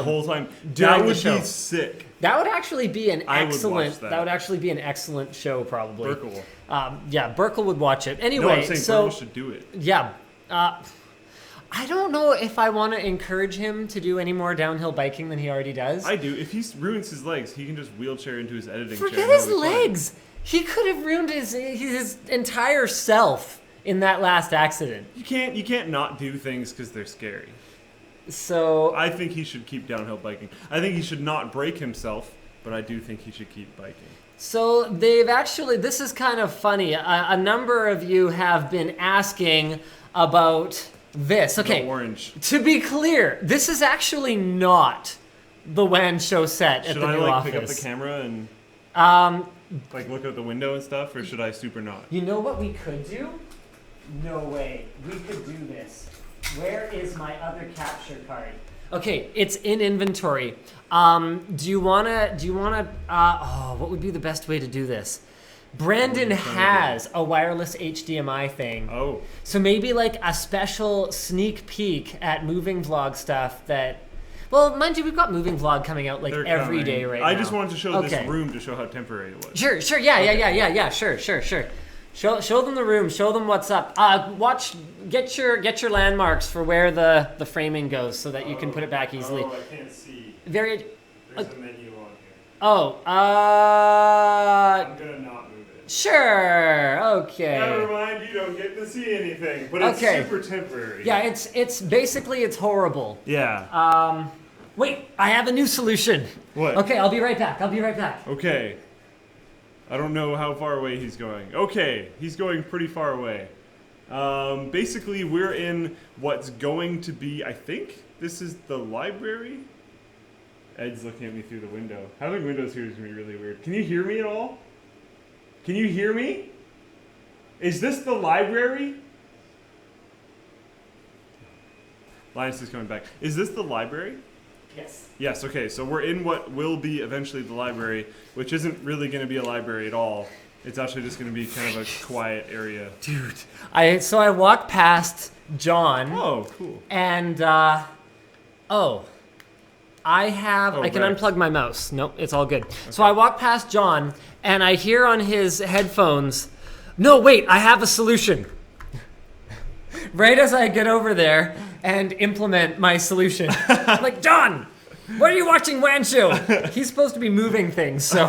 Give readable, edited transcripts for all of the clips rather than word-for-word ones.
whole time. during That would the show. be sick. That would actually be an I would watch excellent. that. That would actually be an excellent show, probably. Burkle. Yeah, Burkle would watch it. Anyway, No, I'm saying so Burkle should do it. yeah, I don't know if I want to encourage him to do any more downhill biking than he already does. I do. If he ruins his legs, he can just wheelchair into his editing chair. Forget and his that'll be fine. legs. He could have ruined his entire self in that last accident. You can't not do things because they're scary. So I think he should keep downhill biking. I think he should not break himself, but I do think he should keep biking. So they've actually, this is kind of funny. A number of you have been asking about this. Okay, The orange. to be clear, this is actually not the WAN show set at Should the I new office. pick up the camera and look out the window and stuff, or should I super not? You know what we could do? No way. We could do this. Where is my other capture card? Okay, it's in inventory. Do you wanna, what would be the best way to do this? Brandon has a wireless HDMI thing. Oh. So maybe like a special sneak peek at moving vlog stuff that, well, mind you, we've got moving vlog coming out like They're every coming. day right now. I just wanted to show Okay. this room to show how temporary it was. Sure, yeah, sure. Show them the room, show them what's up. Get your landmarks for where the framing goes so that you can put it back easily. Oh, I can't see. Very, There's a menu on here. oh, I'm gonna not move it. sure, okay. Never mind, you don't get to see anything, but it's Okay. super temporary. Yeah, it's basically, it's horrible. Yeah. Wait, I have a new solution. What? Okay, I'll be right back. Okay. I don't know how far away he's going. Okay, he's going pretty far away. Basically, we're in what's going to be, I think, this is the library? Ed's looking at me through the window. Having windows here is going to be really weird. Can you hear me at all? Can you hear me? Is this the library? Linus is coming back. Is this the library? Yes. Yes, okay, so we're in what will be eventually the library, which isn't really going to be a library at all. It's actually just going to be kind of a quiet area. Dude, I walk past John. Oh, cool. And, I can right. unplug my mouse. Nope, it's all good. Okay. So I walk past John, and I hear on his headphones, no, wait, I have a solution. Right as I get over there and implement my solution. I'm like, John, what are you watching WAN show? He's supposed to be moving things, so...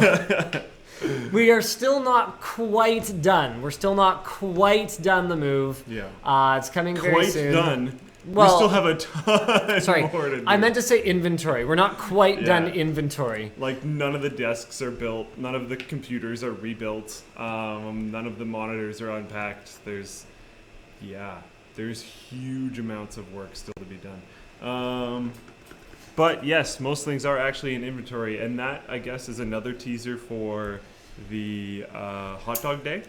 We are still not quite done. We're still not quite done the move. Yeah. It's coming very soon. Quite done. Well, we still have a ton more to do. I meant to say inventory. We're not quite done inventory. Like, none of the desks are built. None of the computers are rebuilt. None of the monitors are unpacked. There's huge amounts of work still to be done. But yes, most things are actually in inventory. And that, I guess, is another teaser for the hot dog day.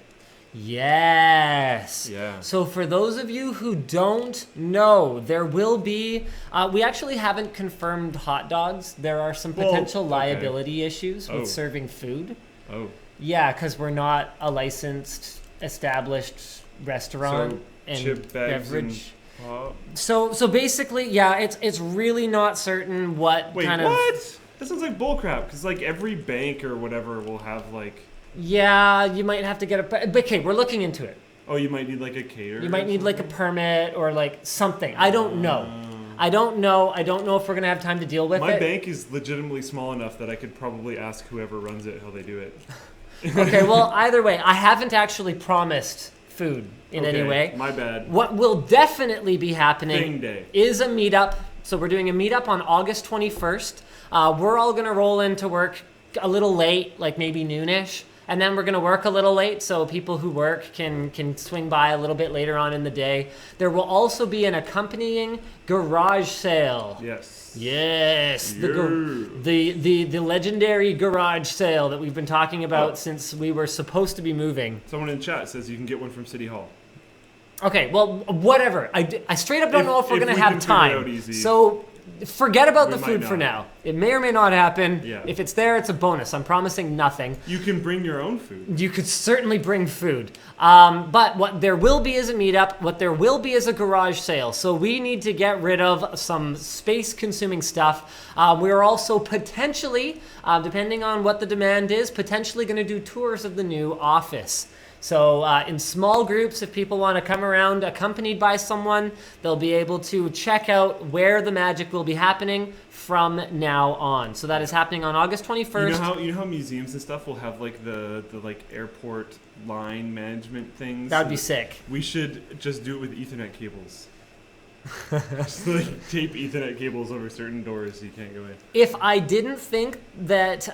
Yes. Yeah. So for those of you who don't know, there will be, we actually haven't confirmed hot dogs. There are some potential liability issues with serving food. Oh. Yeah, because we're not a licensed, established restaurant and chip bags beverage. And, So basically, yeah, it's really not certain what kind of... Wait, what? That sounds like bullcrap, because like every bank or whatever will have like... Yeah, you might have to get a... But okay, we're looking into it. Oh, you might need like a caterer. You might need like a permit or like something. I don't know. I don't know if we're going to have time to deal with it. My bank is legitimately small enough that I could probably ask whoever runs it how they do it. Okay, well, either way, I haven't actually promised food in any way. My bad. What will definitely be happening Thing day. is a meetup. So we're doing a meetup on August 21st. We're all going to roll into work a little late, like maybe noonish. And then we're going to work a little late so people who work can swing by a little bit later on in the day. There will also be an accompanying garage sale. Yes. Yes. The legendary garage sale that we've been talking about since we were supposed to be moving. Someone in chat says you can get one from City Hall. Okay, well, whatever. I straight up don't know if we're going to have time. So forget about We the might food for not. now. It may or may not happen. Yeah. If it's there, it's a bonus. I'm promising nothing. You can bring your own food. You could certainly bring food. But what there will be is a meetup. What there will be is a garage sale. So we need to get rid of some space-consuming stuff. We're also potentially, depending on what the demand is, potentially going to do tours of the new office. So in small groups, if people want to come around accompanied by someone, they'll be able to check out where the magic will be happening from now on. So that is happening on August 21st. You know how museums and stuff will have like the like airport line management things? That would be sick. We should just do it with Ethernet cables. Just like tape Ethernet cables over certain doors so you can't go in. If I didn't think that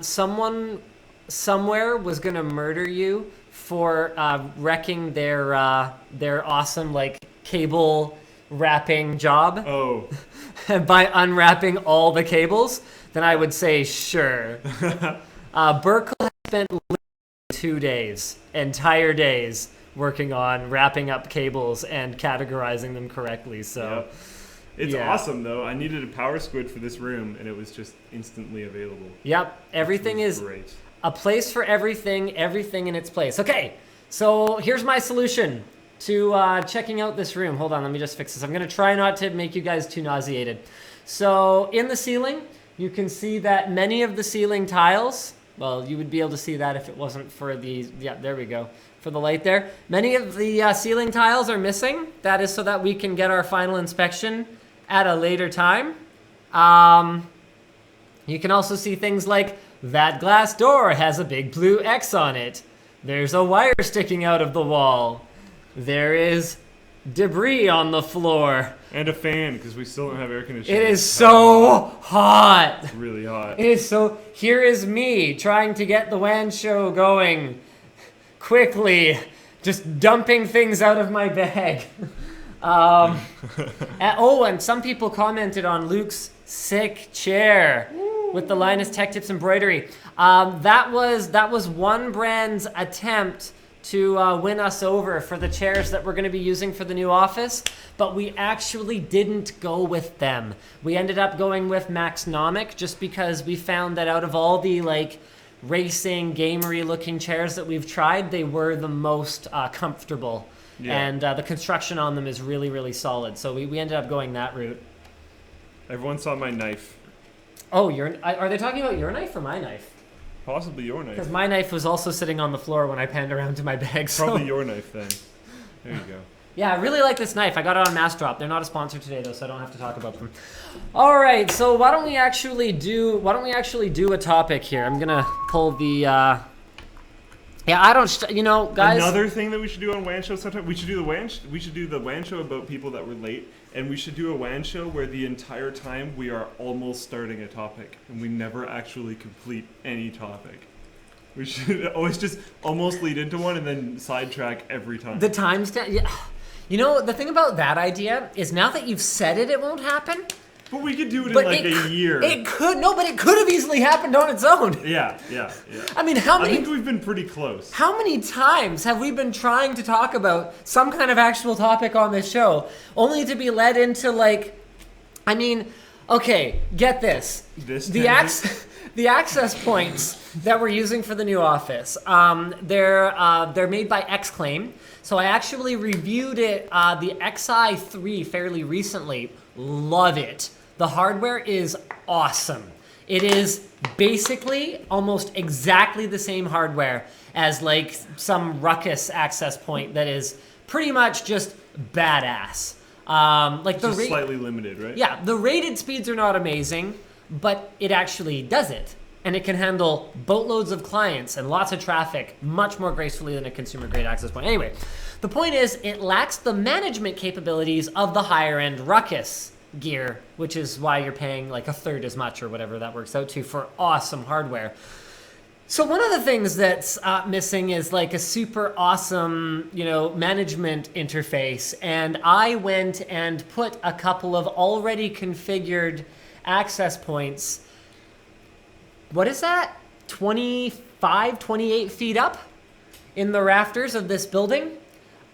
someone somewhere was going to murder you for wrecking their awesome like cable wrapping job Oh. by unwrapping all the cables, then I would say sure. Burkle has spent literally 2 days, entire days, working on wrapping up cables and categorizing them correctly. So Yep. It's yeah. awesome though. I needed a power squid for this room and it was just instantly available. Yep, everything It was is great. a place for everything, everything in its place. Okay, so here's my solution to checking out this room. Hold on, let me just fix this. I'm going to try not to make you guys too nauseated. So in the ceiling, you can see that many of the ceiling tiles, well, you would be able to see that if it wasn't for the, yeah, there we go, for the light there. Many of the ceiling tiles are missing. That is so that we can get our final inspection at a later time. You can also see things like that glass door has a big blue X on it. There's a wire sticking out of the wall. There is debris on the floor. And a fan because we still don't have air conditioning. It is so hot. It's really hot. It is so. Here is me trying to get the WAN show going quickly, just dumping things out of my bag. And some people commented on Luke's sick chair with the Linus Tech Tips embroidery. That was one brand's attempt to win us over for the chairs that we're going to be using for the new office, but we actually didn't go with them. We ended up going with Maxnomic just because we found that out of all the like racing, gamery looking chairs that we've tried, they were the most comfortable. Yeah. And the construction on them is really, really solid. So we ended up going that route. Everyone saw my knife. Oh, are they talking about your knife or my knife? Possibly your knife. Because my knife was also sitting on the floor when I panned around to my bag. So. Probably your knife then. There you go. Yeah, I really like this knife. I got it on Mass Drop. They're not a sponsor today though, so I don't have to talk about them. All right, so why don't we actually do a topic here? I'm gonna pull the. Yeah, I don't. Guys. Another thing that we should do on WAN show sometime. We should do the WAN. We should do the WAN show about people that were late, and we should do a WAN show where the entire time we are almost starting a topic and we never actually complete any topic. We should always just almost lead into one and then sidetrack every time. The timestamp. Yeah. The thing about that idea is now that you've said it, it won't happen. But we could do it But in like a year. But it could have easily happened on its own. Yeah. I mean, I think we've been pretty close. How many times have we been trying to talk about some kind of actual topic on this show, only to be led into like, I mean, okay, get this. The access points that we're using for the new office, they're made by Xclaim. So I actually reviewed it, the XI3 fairly recently. Love it. The hardware is awesome. It is basically almost exactly the same hardware as like some Ruckus access point that is pretty much just badass. Just slightly limited, right? Yeah, the rated speeds are not amazing, but it actually does it. And it can handle boatloads of clients and lots of traffic much more gracefully than a consumer-grade access point. Anyway, the point is it lacks the management capabilities of the higher-end Ruckus gear, which is why you're paying like a third as much or whatever that works out to for awesome hardware. So one of the things that's missing is like a super awesome, management interface. And I went and put a couple of already configured access points. What is that? 25, 28 feet up in the rafters of this building.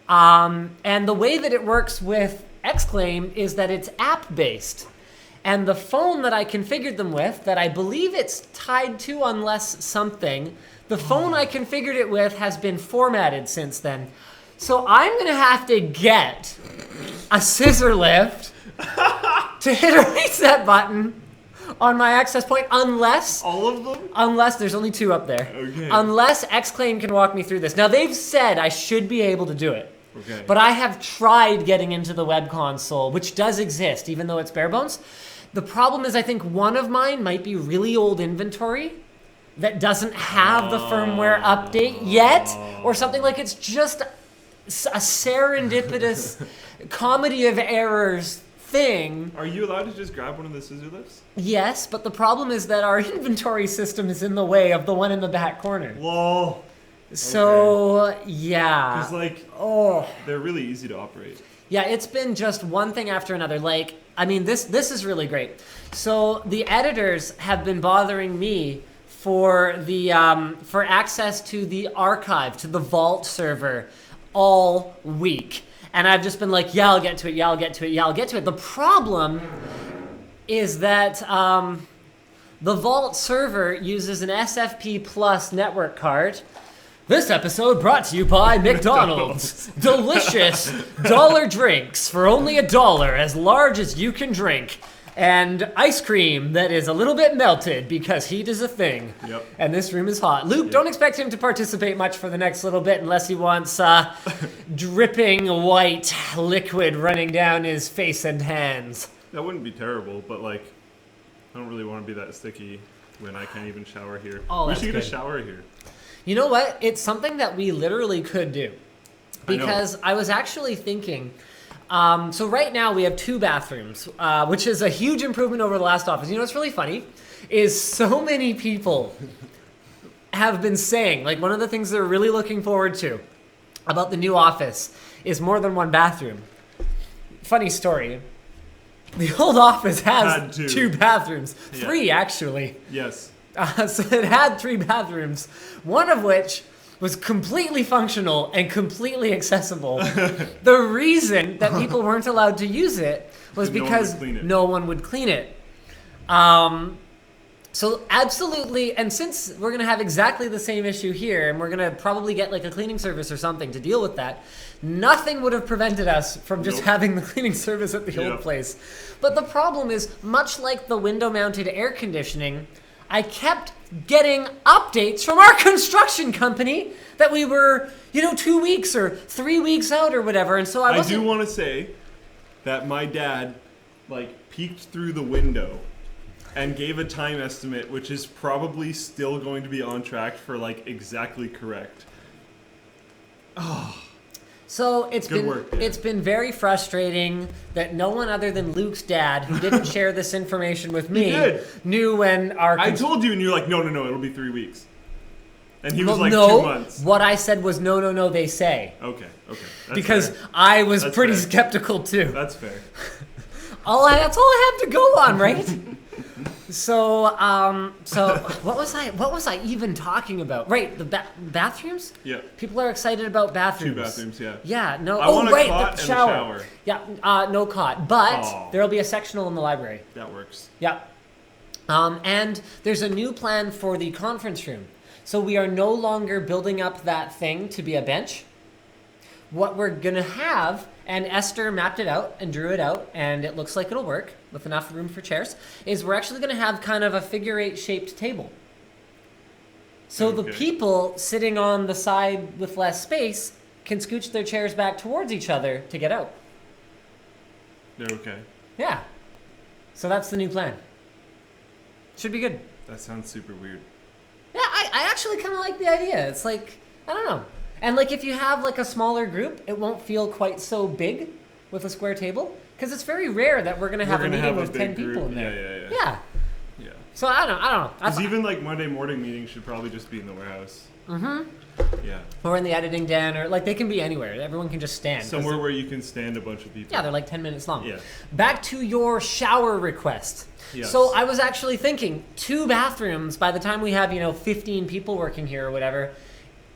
And the way that it works with Xclaim is that it's app-based. And the phone that I configured them with, that I believe it's tied to unless something, the phone I configured it with has been formatted since then. So I'm going to have to get a scissor lift to hit a reset button on my access point unless... All of them? Unless, there's only 2 up there. Okay. Unless Xclaim can walk me through this. Now, they've said I should be able to do it. Okay. But I have tried getting into the web console, which does exist, even though it's bare bones. The problem is I think one of mine might be really old inventory that doesn't have the firmware update yet, or something like it's just a serendipitous comedy of errors thing. Are you allowed to just grab one of the scissor lifts? Yes, but the problem is that our inventory system is in the way of the one in the back corner. Lol. So, yeah. Because, they're really easy to operate. Yeah, it's been just one thing after another. Like, I mean, this is really great. So the editors have been bothering me for the for access to the archive, to the Vault server, all week. And I've just been like, yeah, I'll get to it, yeah, I'll get to it, yeah, I'll get to it. The problem is that the Vault server uses an SFP Plus network card. This episode brought to you by McDonald's. Delicious dollar drinks for only $1, as large as you can drink. And ice cream that is a little bit melted because heat is a thing. Yep. And this room is hot. Luke, don't expect him to participate much for the next little bit unless he wants dripping white liquid running down his face and hands. That wouldn't be terrible, but I don't really want to be that sticky when I can't even shower here. Oh, we that's should get a good. shower here. You know what? It's something that we literally could do. Because I was actually thinking, so right now we have 2 bathrooms, which is a huge improvement over the last office. You know what's really funny? Is so many people have been saying, like one of the things they're really looking forward to about the new office is more than 1 bathroom. Funny story. The old office has 2 bathrooms. 3 actually. Yes. So it had 3 bathrooms, one of which was completely functional and completely accessible. The reason that people weren't allowed to use it was because no one would clean it. So absolutely, and since we're going to have exactly the same issue here, and we're going to probably get like a cleaning service or something to deal with that, nothing would have prevented us from just having the cleaning service at the old place. But the problem is, much like the window-mounted air conditioning, I kept getting updates from our construction company that we were, 2 weeks or 3 weeks out or whatever. And so I do want to say that my dad, peeked through the window and gave a time estimate, which is probably still going to be on track for, exactly correct. Oh. So it's been very frustrating that no one other than Luke's dad, who didn't share this information with me, knew when our... I told you, and you're like, no, it'll be 3 weeks. And he was 2 months. What I said was, no, they say. Okay. Because fair. I was That's pretty fair. skeptical, too. That's fair. That's all I have to go on, right? So what was I even talking about? Right, the bathrooms? Yeah. People are excited about bathrooms. 2 bathrooms, yeah. Yeah, no. I want a cot the and shower. a shower. Yeah, no cot, but there'll be a sectional in the library. That works. Yeah. And there's a new plan for the conference room. So we are no longer building up that thing to be a bench. What we're gonna have, and Esther mapped it out and drew it out, and it looks like it'll work with enough room for chairs, is we're actually gonna have kind of a figure-8 shaped table. So the people sitting on the side with less space can scooch their chairs back towards each other to get out. They're okay. Yeah. So that's the new plan. Should be good. That sounds super weird. Yeah, I actually kind of like the idea. It's I don't know. And if you have a smaller group, it won't feel quite so big with a square table, because it's very rare that we're going to have a meeting with 10 people in there. Yeah. So I don't know. Because even Monday morning meetings should probably just be in the warehouse. Mm-hmm. Yeah. Or in the editing den, or they can be anywhere. Everyone can just stand. Somewhere where you can stand a bunch of people. Yeah, they're 10 minutes long. Yeah. Back to your shower request. Yes. So I was actually thinking 2 bathrooms by the time we have 15 people working here or whatever.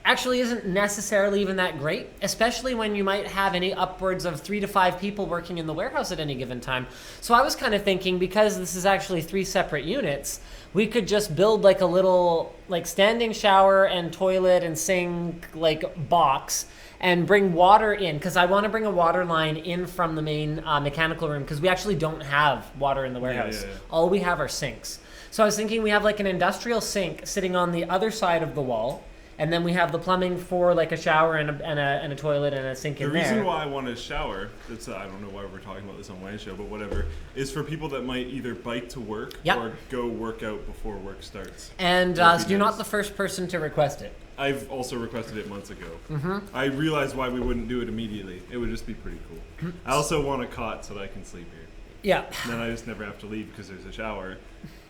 actually isn't necessarily even that great, especially when you might have any upwards of 3 to 5 people working in the warehouse at any given time. So I was kind of thinking, because this is actually 3 separate units, we could just build like a little like standing shower and toilet and sink like box and bring water in, because I want to bring a water line in from the main mechanical room, because we actually don't have water in the warehouse. Yeah. All we have are sinks. So I was thinking we have like an industrial sink sitting on the other side of the wall, and then we have the plumbing for like a shower and a toilet and a sink in there. The reason why I want to shower, that's I don't know why we're talking about this on WAN show, but whatever, is for people that might either bike to work or go work out before work starts. And so you're not the first person to request it. I've also requested it months ago. Mm-hmm. I realized why we wouldn't do it immediately. It would just be pretty cool. I also want a cot so that I can sleep here. Yeah. And then I just never have to leave because there's a shower.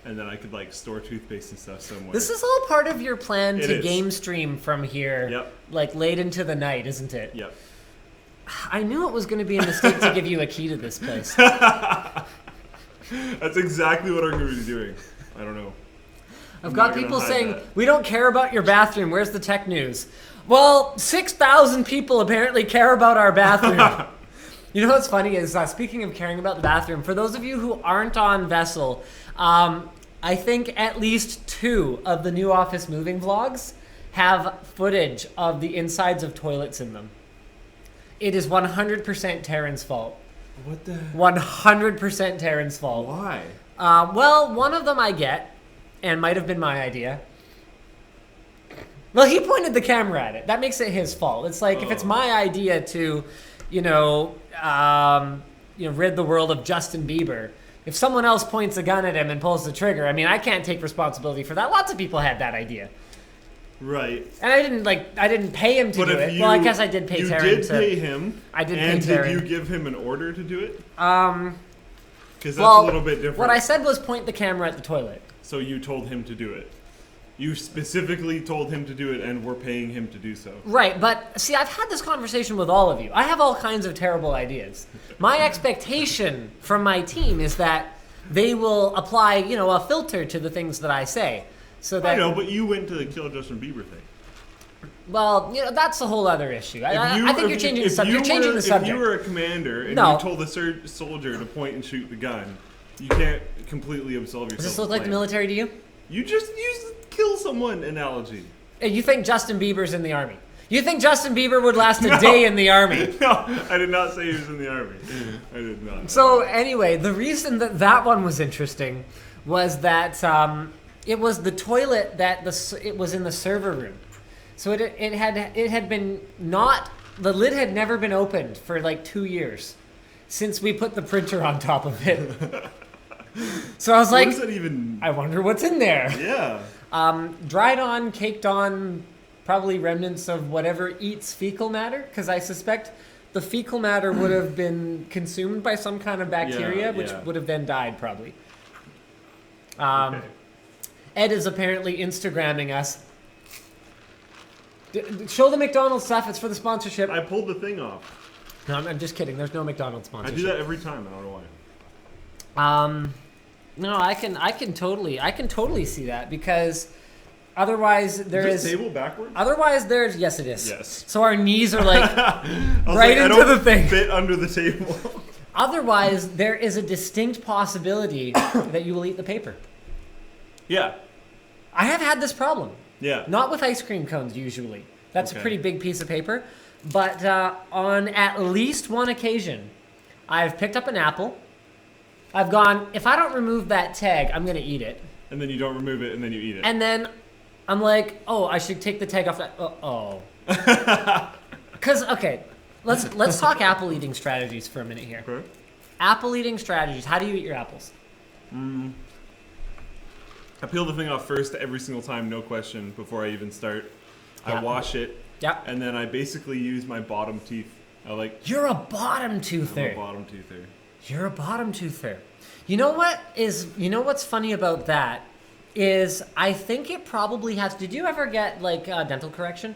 And then I could like store toothpaste and stuff somewhere. This is all part of your plan It to is. game stream from here, like late into the night, isn't it? Yep. I knew it was going to be a mistake to give you a key to this place. That's exactly what I'm going to be doing. I don't know. I've got people saying, we don't care about your bathroom. Where's the tech news? Well, 6,000 people apparently care about our bathroom. You know what's funny is, speaking of caring about the bathroom, for those of you who aren't on Vessel, I think at least 2 of the new office moving vlogs have footage of the insides of toilets in them. It is 100% Taryn's fault. What the? 100% Taryn's fault. Why? Well, one of them I get, and might have been my idea. Well, he pointed the camera at it. That makes it his fault. It's like, if it's my idea to, rid the world of Justin Bieber, if someone else points a gun at him and pulls the trigger, I mean, I can't take responsibility for that. Lots of people had that idea. Right. And I didn't pay him to do it. Well, I guess I did pay Taryn. You did pay him. I did and pay Taryn. Did you give him an order to do it? Because that's a little bit different. What I said was point the camera at the toilet. So you told him to do it. You specifically told him to do it, and we're paying him to do so. Right, but see, I've had this conversation with all of you. I have all kinds of terrible ideas. My expectation from my team is that they will apply, a filter to the things that I say. So that, I know, but you went to the Kill Justin Bieber thing. Well, that's a whole other issue. I think you're changing the subject. You're changing the subject. If you were a commander and you told the soldier to point and shoot the gun, you can't completely absolve yourself. Does this look like the military to you? You just used kill someone analogy. You think Justin Bieber's in the army? You think Justin Bieber would last a day in the army? No, I did not say he was in the army. I did not. So anyway, the reason that one was interesting was that it was the toilet that it was in the server room. So it had been not, the lid had never been opened for like 2 years since we put the printer on top of it. So I was like, what does that even? I wonder what's in there. Yeah. Dried on, caked on, probably remnants of whatever eats fecal matter, because I suspect the fecal matter would have been consumed by some kind of bacteria, which would have then died probably. Okay. Ed is apparently Instagramming us. Show the McDonald's stuff. It's for the sponsorship. I pulled the thing off. No, I'm just kidding. There's no McDonald's sponsorship. I do that every time. I don't know why. No, I can totally see that, because otherwise there is table backwards. Otherwise there's yes it is. Yes. So our knees are like right into the thing. Fit under the table. Otherwise there is a distinct possibility that you will eat the paper. Yeah. I have had this problem. Yeah. Not with ice cream cones usually. That's a pretty big piece of paper, but on at least one occasion, I've picked up an apple. I've gone, if I don't remove that tag, I'm going to eat it. And then you don't remove it, and then you eat it. And then I'm like, oh, I should take the tag off that. Oh. Because, okay, let's talk apple eating strategies for a minute here. Okay. Apple eating strategies. How do you eat your apples? I peel the thing off first every single time, no question, before I even start. I wash it. Yeah. And then I basically use my bottom teeth. You're a bottom toother. I'm a bottom toother. You're a bottom toother. You know what's funny about that is I think it probably has. Did you ever get like dental correction,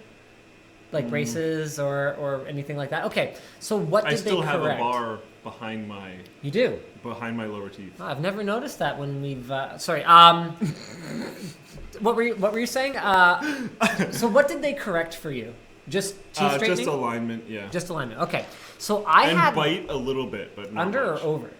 like braces or anything like that? Okay, so what did they correct? I still have a behind my You do? lower teeth. Oh, I've never noticed that when we've. Sorry. What were you saying? So what did they correct for you? Just teeth straightening? Just alignment, yeah. Just alignment. Okay. So I and had bite a little bit, but not under much. or over.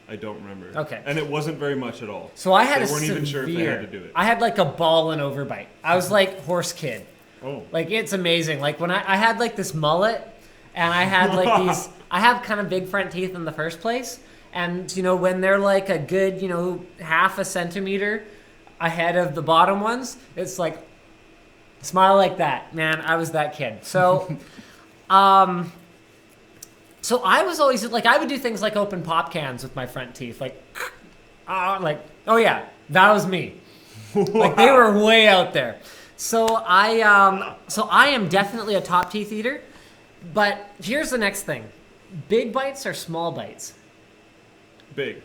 I don't remember. Okay. And it wasn't very much at all. So I had they weren't even sure if they had to do it. I had like a ball and overbite. I was like horse kid. Oh. Like it's amazing. Like when I had like this mullet, and I had like these. I have kind of big front teeth in the first place, and when they're like a good half a centimeter ahead of the bottom ones, it's like smile like that, man. I was that kid. So, so I was always like I would do things like open pop cans with my front teeth, like oh yeah, that was me. Like they were way out there. So I am definitely a top teeth eater. But here's the next thing. Big bites or small bites? Big.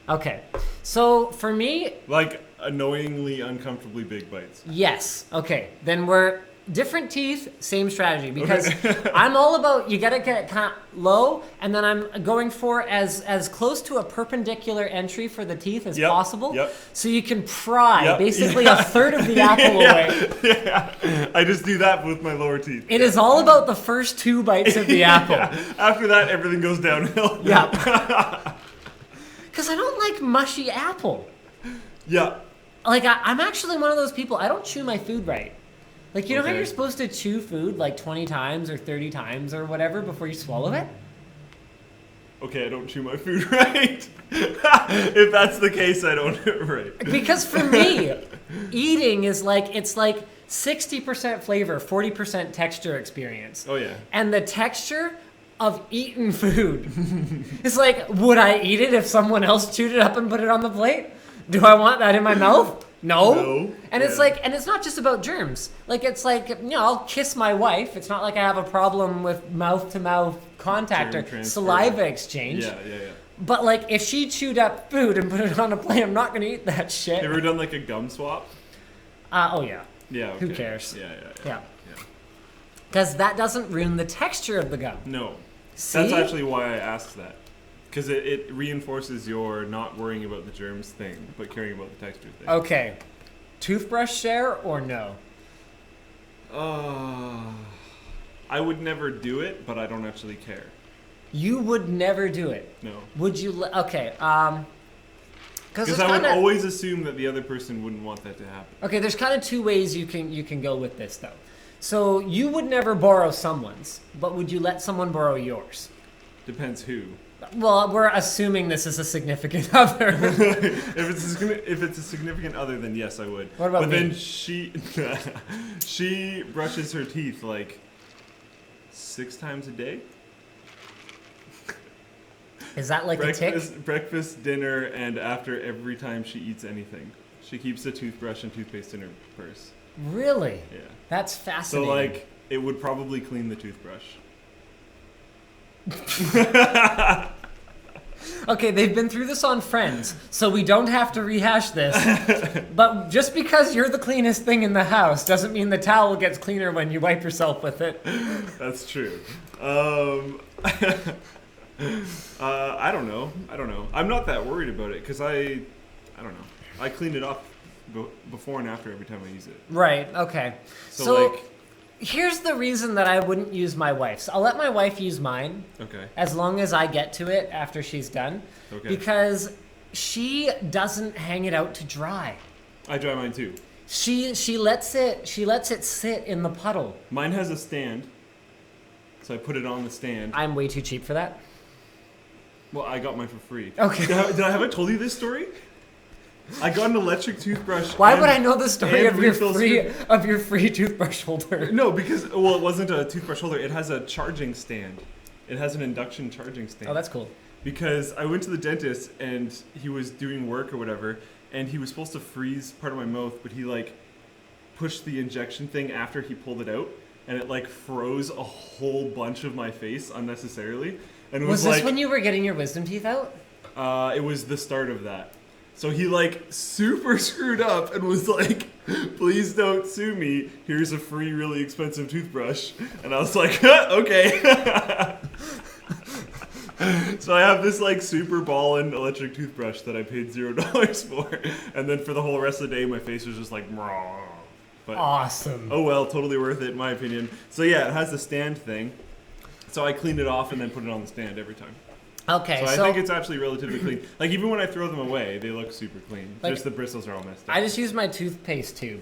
Okay. So for me... Like annoyingly, uncomfortably big bites. Yes. Okay. Then we're different teeth, same strategy. Because I'm all about, you got to get it kind of low, and then I'm going for as close to a perpendicular entry for the teeth as possible. Yep. So you can pry basically a third of the apple away. Yeah. I just do that with my lower teeth. It is all about the first 2 bites of the apple. After that, everything goes downhill. Yeah. Because I don't like mushy apple. Yeah. Like, I'm actually one of those people, I don't chew my food right. Like, you know how Okay. you're supposed to chew food like 20 times or 30 times or whatever before you swallow it? Okay, I don't chew my food right. If that's the case, I don't do it right. Because for me, eating is like, it's like 60% flavor, 40% texture experience. Oh, yeah. And the texture of eating food is like, would I eat it if someone else chewed it up and put it on the plate? Do I want that in my mouth? No. And it's like, and it's not just about germs. Like, it's like, I'll kiss my wife. It's not like I have a problem with mouth-to-mouth contact Germ or transfer. saliva exchange. Yeah. But, like, if she chewed up food and put it on a plate, I'm not going to eat that shit. Have you ever done like a gum swap? Oh, yeah. Yeah, okay. Who cares? Yeah. Because that doesn't ruin the texture of the gum. No. See? That's actually why I asked that. Because it reinforces your not worrying about the germs thing, but caring about the texture thing. Okay. Toothbrush share or no? I would never do it, but I don't actually care. You would never do it. No. Would you? Okay. Because I would always assume that the other person wouldn't want that to happen. Okay, there's kind of 2 ways you can go with this though. So you would never borrow someone's, but would you let someone borrow yours? Depends who. Well, we're assuming this is a significant other. if it's a significant other, then yes, I would. What about But me? then she brushes her teeth like 6 times a day. Is that like a tick? Breakfast, dinner, and after every time she eats anything. She keeps a toothbrush and toothpaste in her purse. Really? Yeah. That's So fascinating. like, it would probably clean the toothbrush. Okay, they've been through this on Friends, so we don't have to rehash this. But just because you're the cleanest thing in the house doesn't mean the towel gets cleaner when you wipe yourself with it. That's true. I don't know. I'm not that worried about it because I don't know. I clean it up before and after every time I use it. Right, okay. So here's the reason that I wouldn't use my wife's. I'll let my wife use mine. Okay. As long as I get to it after she's done. Okay. Because she doesn't hang it out to dry. I dry mine too. She lets it sit in the puddle. Mine has a stand, so I put it on the stand. I'm way too cheap for that. Well, I got mine for free. Okay. Have I told you this story? I got an electric toothbrush. Why would I know the story of your refill free toothbrush holder? No, because it wasn't a toothbrush holder. It has a charging stand. It has an induction charging stand. Oh, that's cool. Because I went to the dentist and he was doing work or whatever, and he was supposed to freeze part of my mouth, but he like pushed the injection thing after he pulled it out, and it like froze a whole bunch of my face unnecessarily. And it Was this like, when you were getting your wisdom teeth out? it was the start of that. So he like super screwed up and was like, please don't sue me. Here's a free, really expensive toothbrush. And I was like, okay. So I have this like super ballin' electric toothbrush that I paid $0 for, and then for the whole rest of the day, my face was just like, "Mrah." But Awesome. oh well, totally worth it in my opinion. So yeah, it has the stand thing. So I cleaned it off and then put it on the stand every time. Okay, So I think it's actually relatively clean. Like even when I throw them away, they look super clean. Like, just the bristles are all messed up. I just used my toothpaste tube,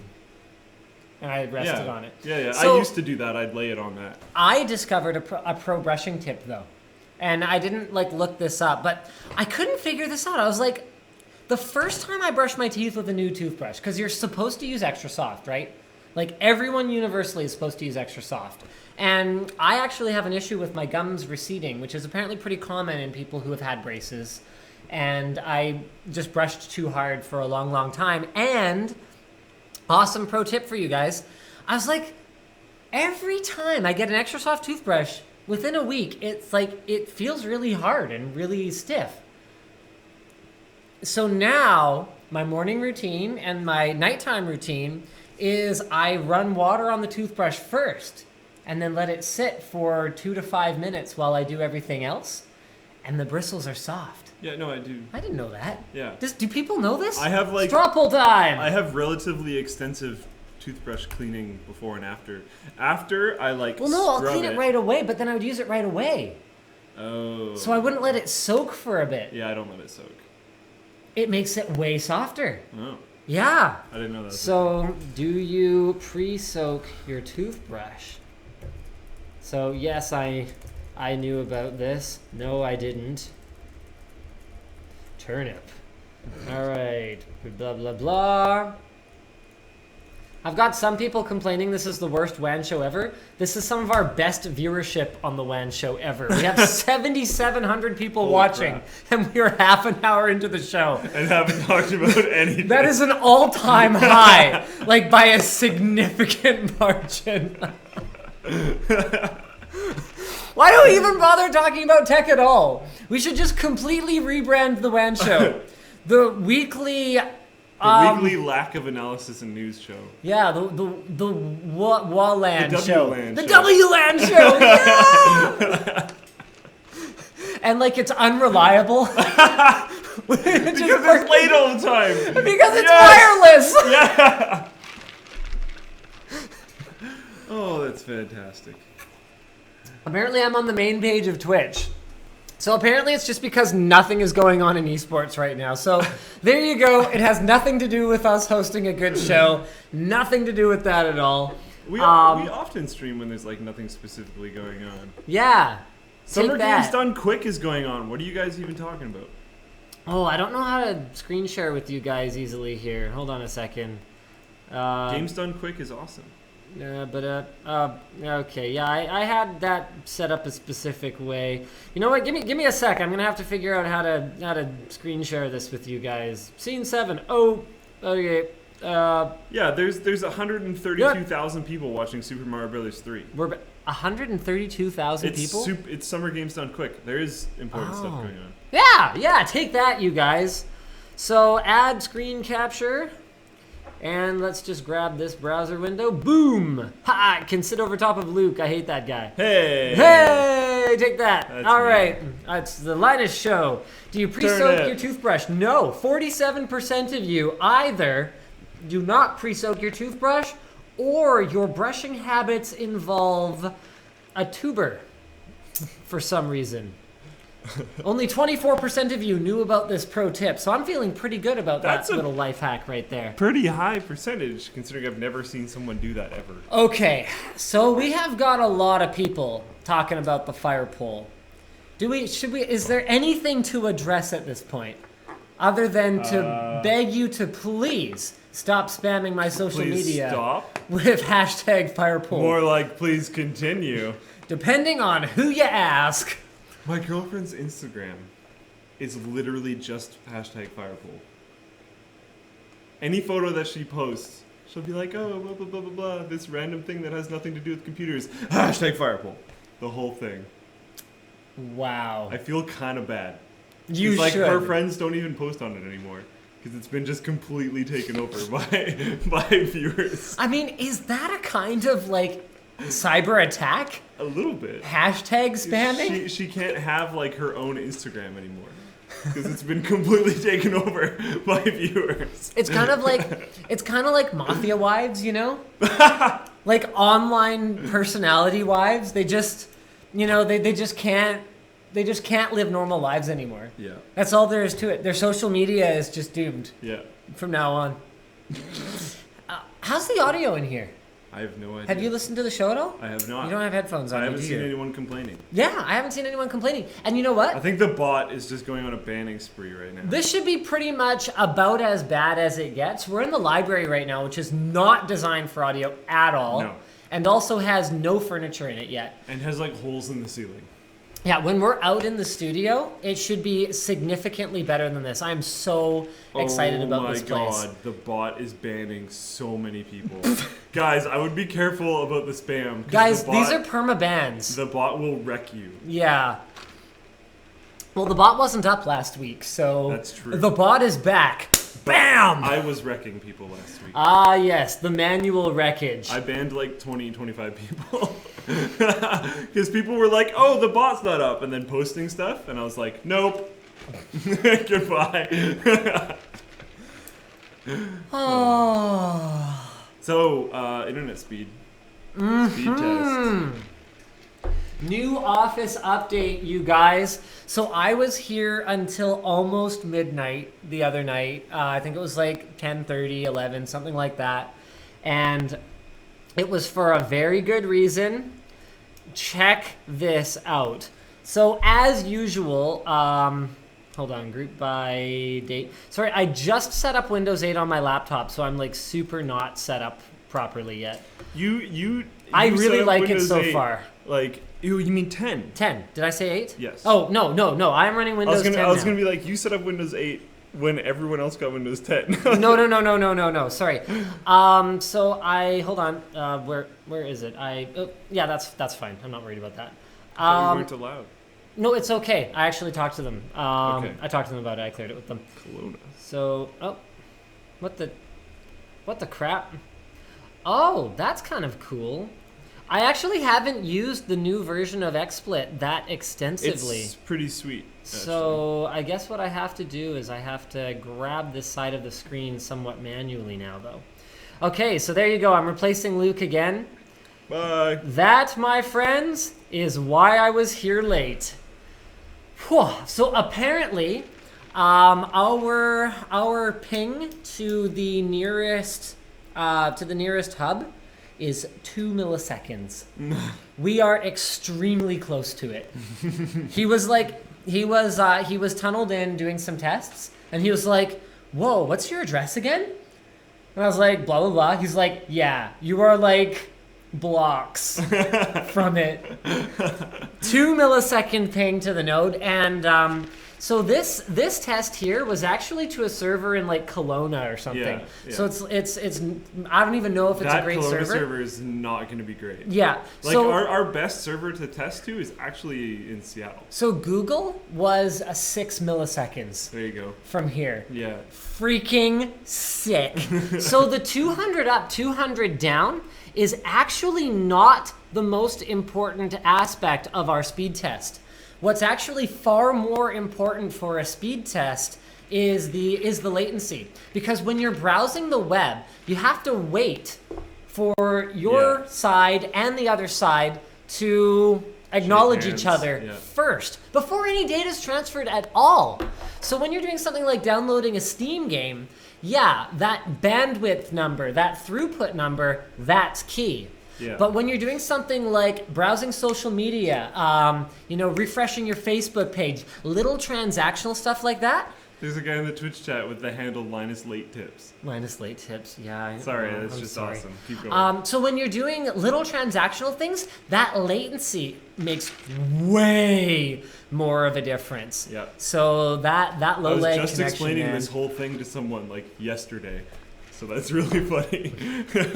and I rested on it. Yeah. So, I used to do that. I'd lay it on that. I discovered a pro brushing tip though, and I didn't like look this up, but I couldn't figure this out. I was like, the first time I brushed my teeth with a new toothbrush, because you're supposed to use extra soft, right? Like everyone universally is supposed to use extra soft. And I actually have an issue with my gums receding, which is apparently pretty common in people who have had braces. And I just brushed too hard for a long, long time. And awesome pro tip for you guys. I was like, every time I get an extra soft toothbrush, within a week, it's like, it feels really hard and really stiff. So now my morning routine and my nighttime routine is I run water on the toothbrush first and then let it sit for 2 to 5 minutes while I do everything else, and the bristles are soft. Yeah, no, I do. I didn't know that. Yeah. Do people know this? I have like straw pull time. I have relatively extensive toothbrush cleaning before and after. After I like well, no, I'll scrub clean it right away, but then I would use it right away. Oh. So I wouldn't let it soak for a bit. Yeah, I don't let it soak. It makes it way softer. Oh. Yeah. I didn't know that. So, do you pre-soak your toothbrush? So, yes, I knew about this. No, I didn't. Turnip. All right. Blah, blah, blah. I've got some people complaining this is the worst WAN show ever. This is some of our best viewership on the WAN show ever. We have 7,700 people Holy watching, crap. and we're half an hour into the show. And haven't talked about anything. That is an all-time high, like by a significant margin. Why do we even bother talking about tech at all? We should just completely rebrand the WAN show. The weekly... weekly lack of analysis and news show. Yeah, the WALAN show. The show. WLAN show. Yeah! And like it's unreliable. Because it's late all the time. Because it's wireless. Yeah. Oh, that's fantastic. Apparently I'm on the main page of Twitch. So apparently it's just because nothing is going on in esports right now. So there you go. It has nothing to do with us hosting a good show. Nothing to do with that at all. We often stream when there's like nothing specifically going on. Yeah. Summer Games Done Quick is going on. What are you guys even talking about? Oh, I don't know how to screen share with you guys easily here. Hold on a second. Games Done Quick is awesome. Okay, yeah, I had that set up a specific way. You know what? Give me a sec. I'm gonna have to figure out how to screen share this with you guys. Scene 7. Oh, okay. Yeah, there's 132,000 people watching Super Mario Brothers 3. We're 132,000 people. It's Summer Games Done Quick. There is important stuff going on. Yeah. Take that, you guys. So add screen capture. And let's just grab this browser window. Boom! Ha! Can sit over top of Luke. I hate that guy. Hey! Take that. That's all me. right. It's the Linus show. Do you pre-soak your toothbrush? No. 47% of you either do not pre-soak your toothbrush or your brushing habits involve a tuber for some reason. Only 24% of you knew about this pro tip, so I'm feeling pretty good about that little life hack right there. Pretty high percentage, considering I've never seen someone do that ever. Okay, so we have got a lot of people talking about the fire pole. Is there anything to address at this point? Other than to beg you to please stop spamming my social media stop. With hashtag fire pole. More like, please continue. Depending on who you ask. My girlfriend's Instagram is literally just hashtag firepole. Any photo that she posts, she'll be like, oh, blah, blah, blah, blah, blah, this random thing that has nothing to do with computers. Hashtag firepole. The whole thing. Wow. I feel kind of bad. You it's like should. her friends don't even post on it anymore. Because it's been just completely taken over by viewers. I mean, is that a kind of like Cyber attack? A little bit. Hashtag spamming? She can't have like her own Instagram anymore because it's been completely taken over by viewers. It's kind of like mafia wives, you know? Like online personality wives. They just, they just can't live normal lives anymore. Yeah. That's all there is to it. Their social media is just doomed. Yeah. From now on. How's the audio in here? I have no idea. Have you listened to the show at all? I have not. You don't have headphones on. I haven't seen anyone complaining. Yeah, I haven't seen anyone complaining. And you know what? I think the bot is just going on a banning spree right now. This should be pretty much about as bad as it gets. We're in the library right now, which is not designed for audio at all. No. And also has no furniture in it yet. And has like holes in the ceiling. Yeah, when we're out in the studio, it should be significantly better than this. I'm so excited about this place. Oh my god, the bot is banning so many people. Guys, I would be careful about the spam. Guys, these are perma-bans. The bot will wreck you. Yeah. Well, the bot wasn't up last week, so... That's true. The bot is back. Bam! I was wrecking people last week. Ah, yes, the manual wreckage. I banned like 20, 25 people. Because people were like, oh, the bot's not up. And then posting stuff. And I was like, nope. Goodbye. Oh. So, internet speed. Speed test. New office update, you guys. So I was here until almost midnight the other night. I think it was like 10:30, 11, something like that. And it was for a very good reason. Check this out. So as usual, hold on, group by date. Sorry, I just set up Windows 8 on my laptop, so I'm like super not set up properly yet. You I really set up like Windows it so 8, far. Like, you mean 10? 10. Did I say 8? Yes. Oh, no. I'm running Windows 10 I was now. going to be like, you set up Windows 8 when everyone else got Windows 10. No. Sorry. So hold on. Where is it? Yeah, that's fine. I'm not worried about that. We weren't allowed. No, it's okay. I actually talked to them. Okay. I talked to them about it. I cleared it with them. Kelowna. So, what the crap? Oh, that's kind of cool. I actually haven't used the new version of XSplit that extensively. It's pretty sweet. So I guess what I have to do is I have to grab this side of the screen somewhat manually now, though. Okay, so there you go. I'm replacing Luke again. Bye. That, my friends, is why I was here late. Whew. So apparently, our ping to the nearest hub is 2 milliseconds. We are extremely close to it. He was tunneled in doing some tests, and he was like, "Whoa, what's your address again?" And I was like, "Blah blah blah." He's like, "Yeah, you are like blocks from it." 2 millisecond ping to the node, and so this test here was actually to a server in like Kelowna or something. Yeah. So it's I don't even know if it's a great Kelowna server. server is not going to be great. Yeah. Like so our best server to test to is actually in Seattle. So Google was a 6 milliseconds. There you go. From here. Yeah. Freaking sick. So the 200 up, 200 down is actually not the most important aspect of our speed test. What's actually far more important for a speed test is the latency. Because when you're browsing the web, you have to wait for your side and the other side to acknowledge each other first, before any data is transferred at all. So when you're doing something like downloading a Steam game, that bandwidth number, that throughput number, that's key. Yeah. But when you're doing something like browsing social media, refreshing your Facebook page, little transactional stuff like that. There's a guy in the Twitch chat with the handle @LinusLateTips. _LateTips, yeah. Sorry, that's I'm just sorry. awesome. Keep going. So when you're doing little transactional things, that latency makes way more of a difference. Yeah. So that low lag I was just explaining man. this whole thing to someone like yesterday. So that's really funny. Because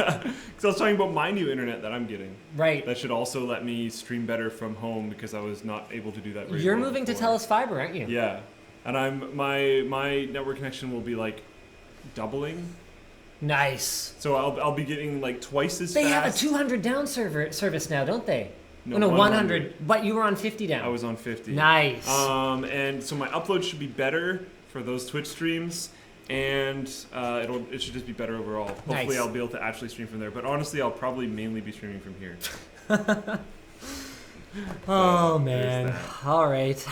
I was talking about my new internet that I'm getting. Right. That should also let me stream better from home because I was not able to do that very You're well moving to before. Telus Fiber, aren't you? Yeah. And my network connection will be like doubling Nice. So I'll be getting like twice as They fast. have a 200 down service now, don't they? No, 100. But you were on 50 down. I was on 50. Nice. And so my upload should be better for those Twitch streams, and it should just be better overall. Hopefully, Nice. I'll be able to actually stream from there. But honestly, I'll probably mainly be streaming from here. Oh man. that. All right.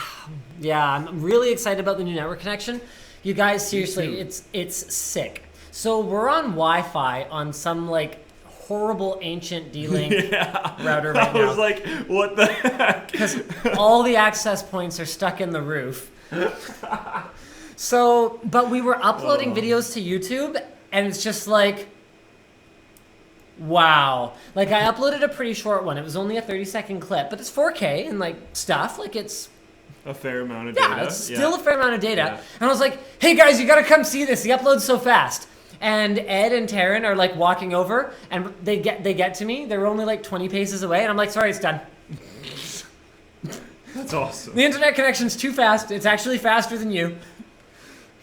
Yeah, I'm really excited about the new network connection. You guys, seriously, too. it's sick. So we're on Wi-Fi on some like horrible ancient D-Link router right I was now like, what the heck? because all the access points are stuck in the roof. So, but we were uploading videos to YouTube, and it's just like, wow. Like, I uploaded a pretty short one. It was only a 30-second clip, but it's 4K and, like, stuff. Like, it's... A fair amount of data. Yeah, it's still a fair amount of data. Yeah. And I was like, hey, guys, you gotta come see this. The upload's so fast. And Ed and Taryn are, like, walking over, and they get to me. They're only, like, 20 paces away, and I'm like, sorry, it's done. That's awesome. The internet connection's too fast. It's actually faster than you.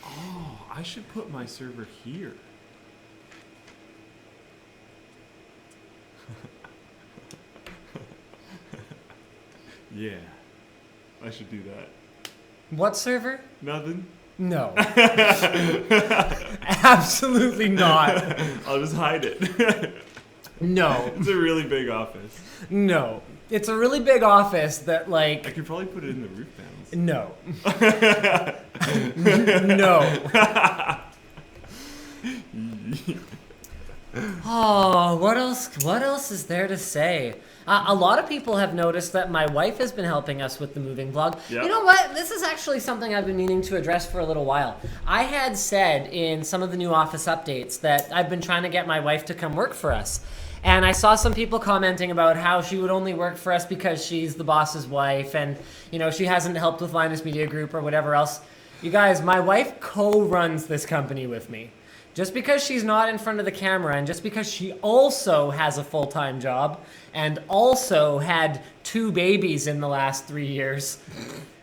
Oh, I should put my server here. Yeah, I should do that. What server? Nothing. No. Absolutely not. I'll just hide it. No. It's a really big office. No. It's a really big office that, I like, could probably put it in the roof panels. no. No. Oh, what else? What else is there to say? A lot of people have noticed that my wife has been helping us with the moving vlog. Yep. You know what? This is actually something I've been meaning to address for a little while. I had said in some of the new office updates that I've been trying to get my wife to come work for us. And I saw some people commenting about how she would only work for us because she's the boss's wife and, you know, she hasn't helped with Linus Media Group or whatever else. You guys, my wife co-runs this company with me. Just because she's not in front of the camera and just because she also has a full-time job and also had 2 babies in the last 3 years,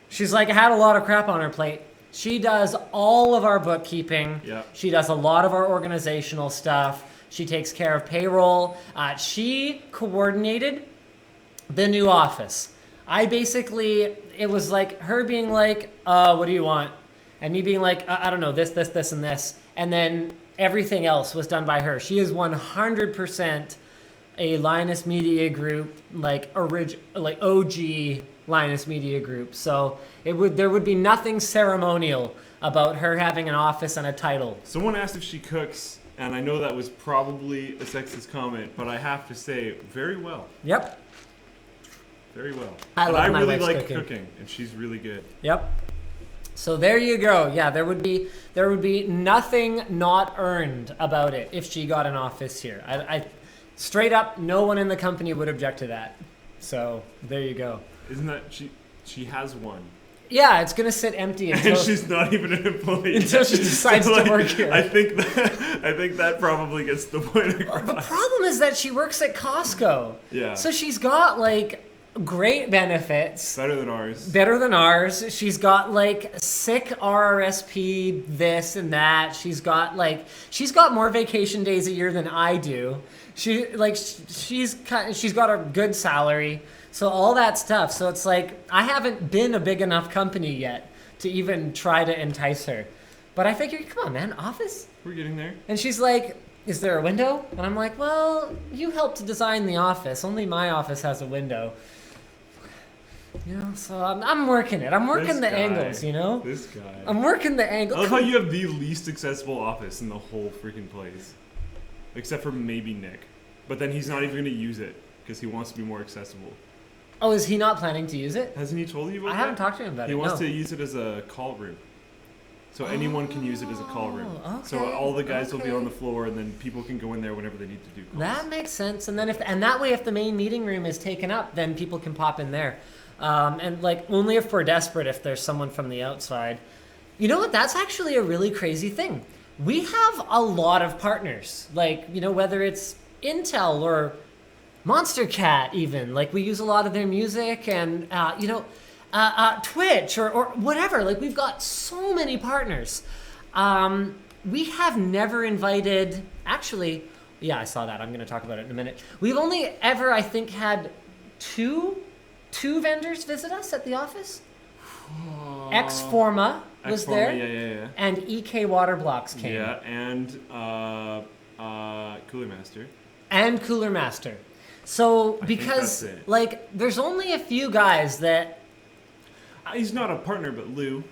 she's like had a lot of crap on her plate. She does all of our bookkeeping. Yeah. She does a lot of our organizational stuff. She takes care of payroll. She coordinated the new office. It was like her being like, what do you want? And me being like, I don't know, this, and this. And then everything else was done by her. She is 100% a Linus Media Group, like OG Linus Media Group. So there would be nothing ceremonial about her having an office and a title. Someone asked if she cooks, and I know that was probably a sexist comment, but I have to say, very well. Yep. Very well. I love my really wife's like cooking. and she's really good. Yep. So there you go. Yeah, there would be nothing not earned about it if she got an office here. I straight up, no one in the company would object to that. So there you go. Isn't that she has one? Yeah, it's gonna sit empty until And she's not even an employee until she decides So, to work here. I think that probably gets the point across. The problem is that she works at Costco. Yeah. So she's got like great benefits. Better than ours. Better than ours. She's got like sick RRSP, this and that. She's got more vacation days a year than I do. She's got a good salary. So all that stuff. So it's like I haven't been a big enough company yet to even try to entice her. But I figured, come on, man, office? We're getting there. And she's like, is there a window? And I'm like, well, you helped to design the office. Only my office has a window. You know, so I'm working it. I'm working the angles, you know? This guy. I'm working the angle. I love how you have the least accessible office in the whole freaking place. Except for maybe Nick. But then he's not even going to use it because he wants to be more accessible. Oh, is he not planning to use it? Hasn't he told you about that? I haven't talked to him about it. He wants no. to use it as a call room. So anyone can use it as a call room. So okay, all the guys will be okay. on the floor and then people can go in there whenever they need to do calls. That makes sense. And then that way, if the main meeting room is taken up, then people can pop in there. And like only if we're desperate, if there's someone from the outside. You know what? That's actually a really crazy thing. We have a lot of partners, like, you know, whether it's Intel or Monster Cat even. Like we use a lot of their music and, Twitch or whatever. Like we've got so many partners. we have never invited. Actually, yeah, I saw that. I'm going to talk about it in a minute. We've only ever, I think, had two vendors visit us at the office. Xforma was there, yeah. and EK Water Blocks came. Yeah, and Cooler Master. And Cooler Master. So because like there's only a few guys that he's not a partner, but Lou.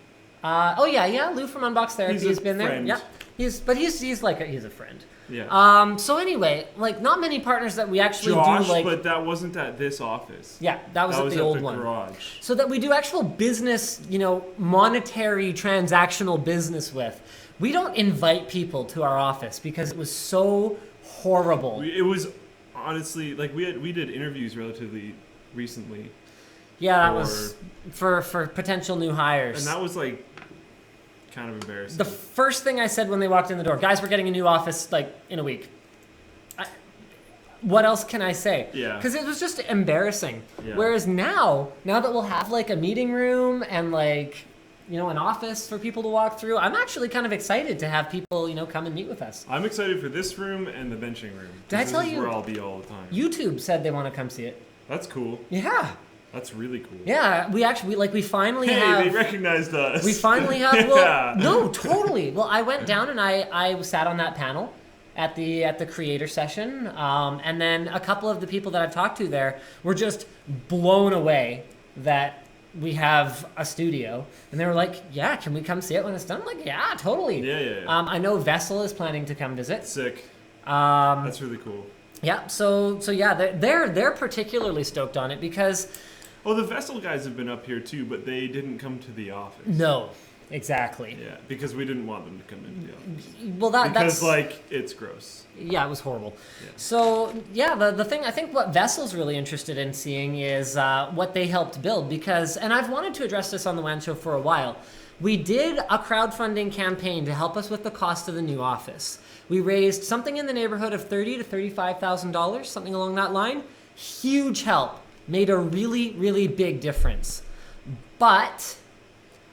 Lou from Unbox Therapy has been friend. there. Yeah. He's a friend. Yeah. So anyway, like not many partners that we actually Josh, do like. but that wasn't at this office. Yeah, that was at the old one. Garage. So that we do actual business, monetary transactional business with. We don't invite people to our office because it was so horrible. It was honestly like we did interviews relatively recently. Yeah, that was for potential new hires. And that was like kind of embarrassing. The first thing I said when they walked in the door, guys, we're getting a new office like in a week. What else can I say? Yeah. Because it was just embarrassing. Yeah. Whereas now that we'll have like a meeting room and like, an office for people to walk through, I'm actually kind of excited to have people, come and meet with us. I'm excited for this room and the benching room. Did I tell you? This is where I'll be all the time. YouTube said they want to come see it. That's cool. Yeah. That's really cool. Yeah, we finally Hey, have... they recognized us. We finally have... Yeah. No, totally. Well, I went down and I sat on that panel at the creator session, and then a couple of the people that I've talked to there were just blown away that we have a studio, and they were like, "Yeah, can we come see it when it's done?" I'm like, "Yeah, totally." Yeah. I know Vessel is planning to come visit. Sick. That's really cool. Yeah. So yeah, they're particularly stoked on it because. Oh, the Vessel guys have been up here too, but they didn't come to the office. No, exactly. Yeah, because we didn't want them to come into the office. Well, that's like it's gross. Yeah, it was horrible. Yeah. So yeah, the thing I think what Vessel's really interested in seeing is what they helped build and I've wanted to address this on the WAN show for a while. We did a crowdfunding campaign to help us with the cost of the new office. We raised something in the neighborhood of $30,000 to $35,000, something along that line. Huge help. Made a really, really big difference. But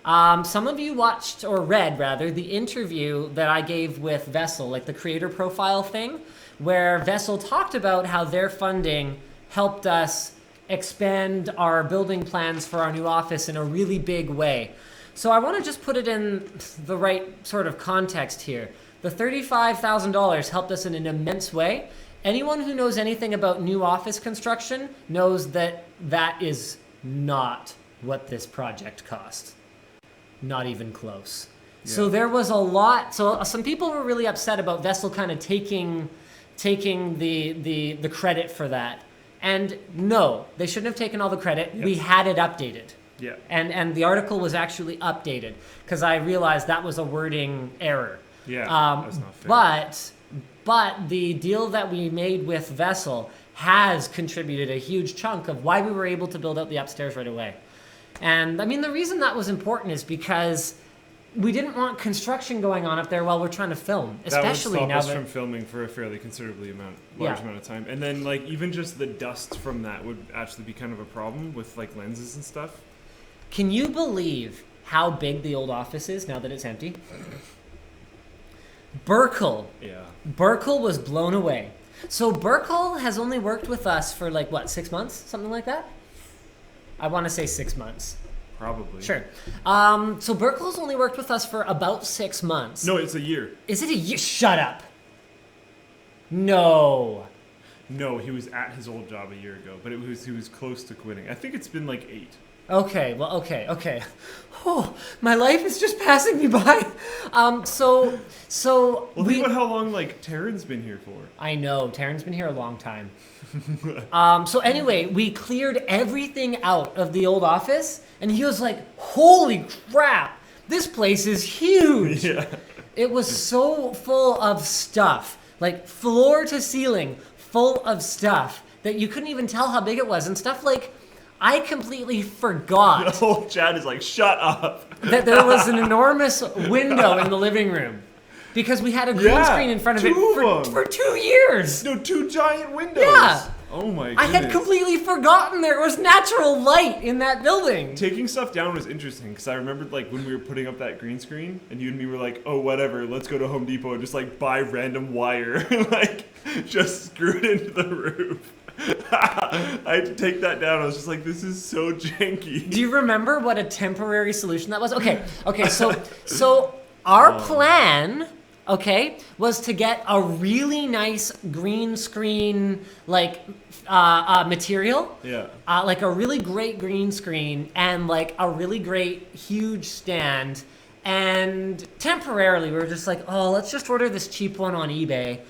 some of you watched, or read rather, the interview that I gave with Vessel, like the creator profile thing, where Vessel talked about how their funding helped us expand our building plans for our new office in a really big way. So I want to just put it in the right sort of context here. The $35,000 helped us in an immense way. Anyone who knows anything about new office construction knows that that is not what this project cost. Not even close. Yeah. So there was a lot. So some people were really upset about Vessel kind of taking the credit for that. And no, they shouldn't have taken all the credit. Yep. We had it updated. Yeah. And the article was actually updated because I realized that was a wording error. Yeah. That's not fair. But the deal that we made with Vessel has contributed a huge chunk of why we were able to build out the upstairs right away. And I mean, the reason that was important is because we didn't want construction going on up there while we're trying to film, especially that would now stop us from filming for a fairly considerably large amount of time. And then like even just the dust from that would actually be kind of a problem with like lenses and stuff. Can you believe how big the old office is now that it's empty? Burkle. Yeah. Burkle was blown away. So Burkle has only worked with us for 6 months? Something like that? I want to say 6 months. Probably. Sure. So Burkle's only worked with us for about 6 months. No, it's a year. Is it a year? Shut up. No. No, he was at his old job a year ago, but he was close to quitting. I think it's been 8. Okay, well, okay. Oh, my life is just passing me by. So Well, think about how long Taryn's been here for. I know Taryn's been here a long time. So anyway, we cleared everything out of the old office, and he was like, "Holy crap, this place is huge!" Yeah. It was so full of stuff, like floor to ceiling, full of stuff that you couldn't even tell how big it was, and stuff like. I completely forgot. The whole chat is like, shut up. That there was an enormous window in the living room. Because we had a green screen in front of it for 2 years. No, 2 giant windows. Yeah. Oh my I goodness. had completely forgotten there was natural light in that building. Taking stuff down was interesting because I remembered like when we were putting up that green screen and you and me were like, oh whatever, let's go to Home Depot and just like buy random wire and like just screw it into the roof. I had to take that down. I was just like, this is so janky. Do you remember what a temporary solution that was? Okay, so our plan, okay, was to get a really nice green screen like material. Yeah. Like a really great green screen and like a really great huge stand. And temporarily we were just like, oh, let's just order this cheap one on eBay.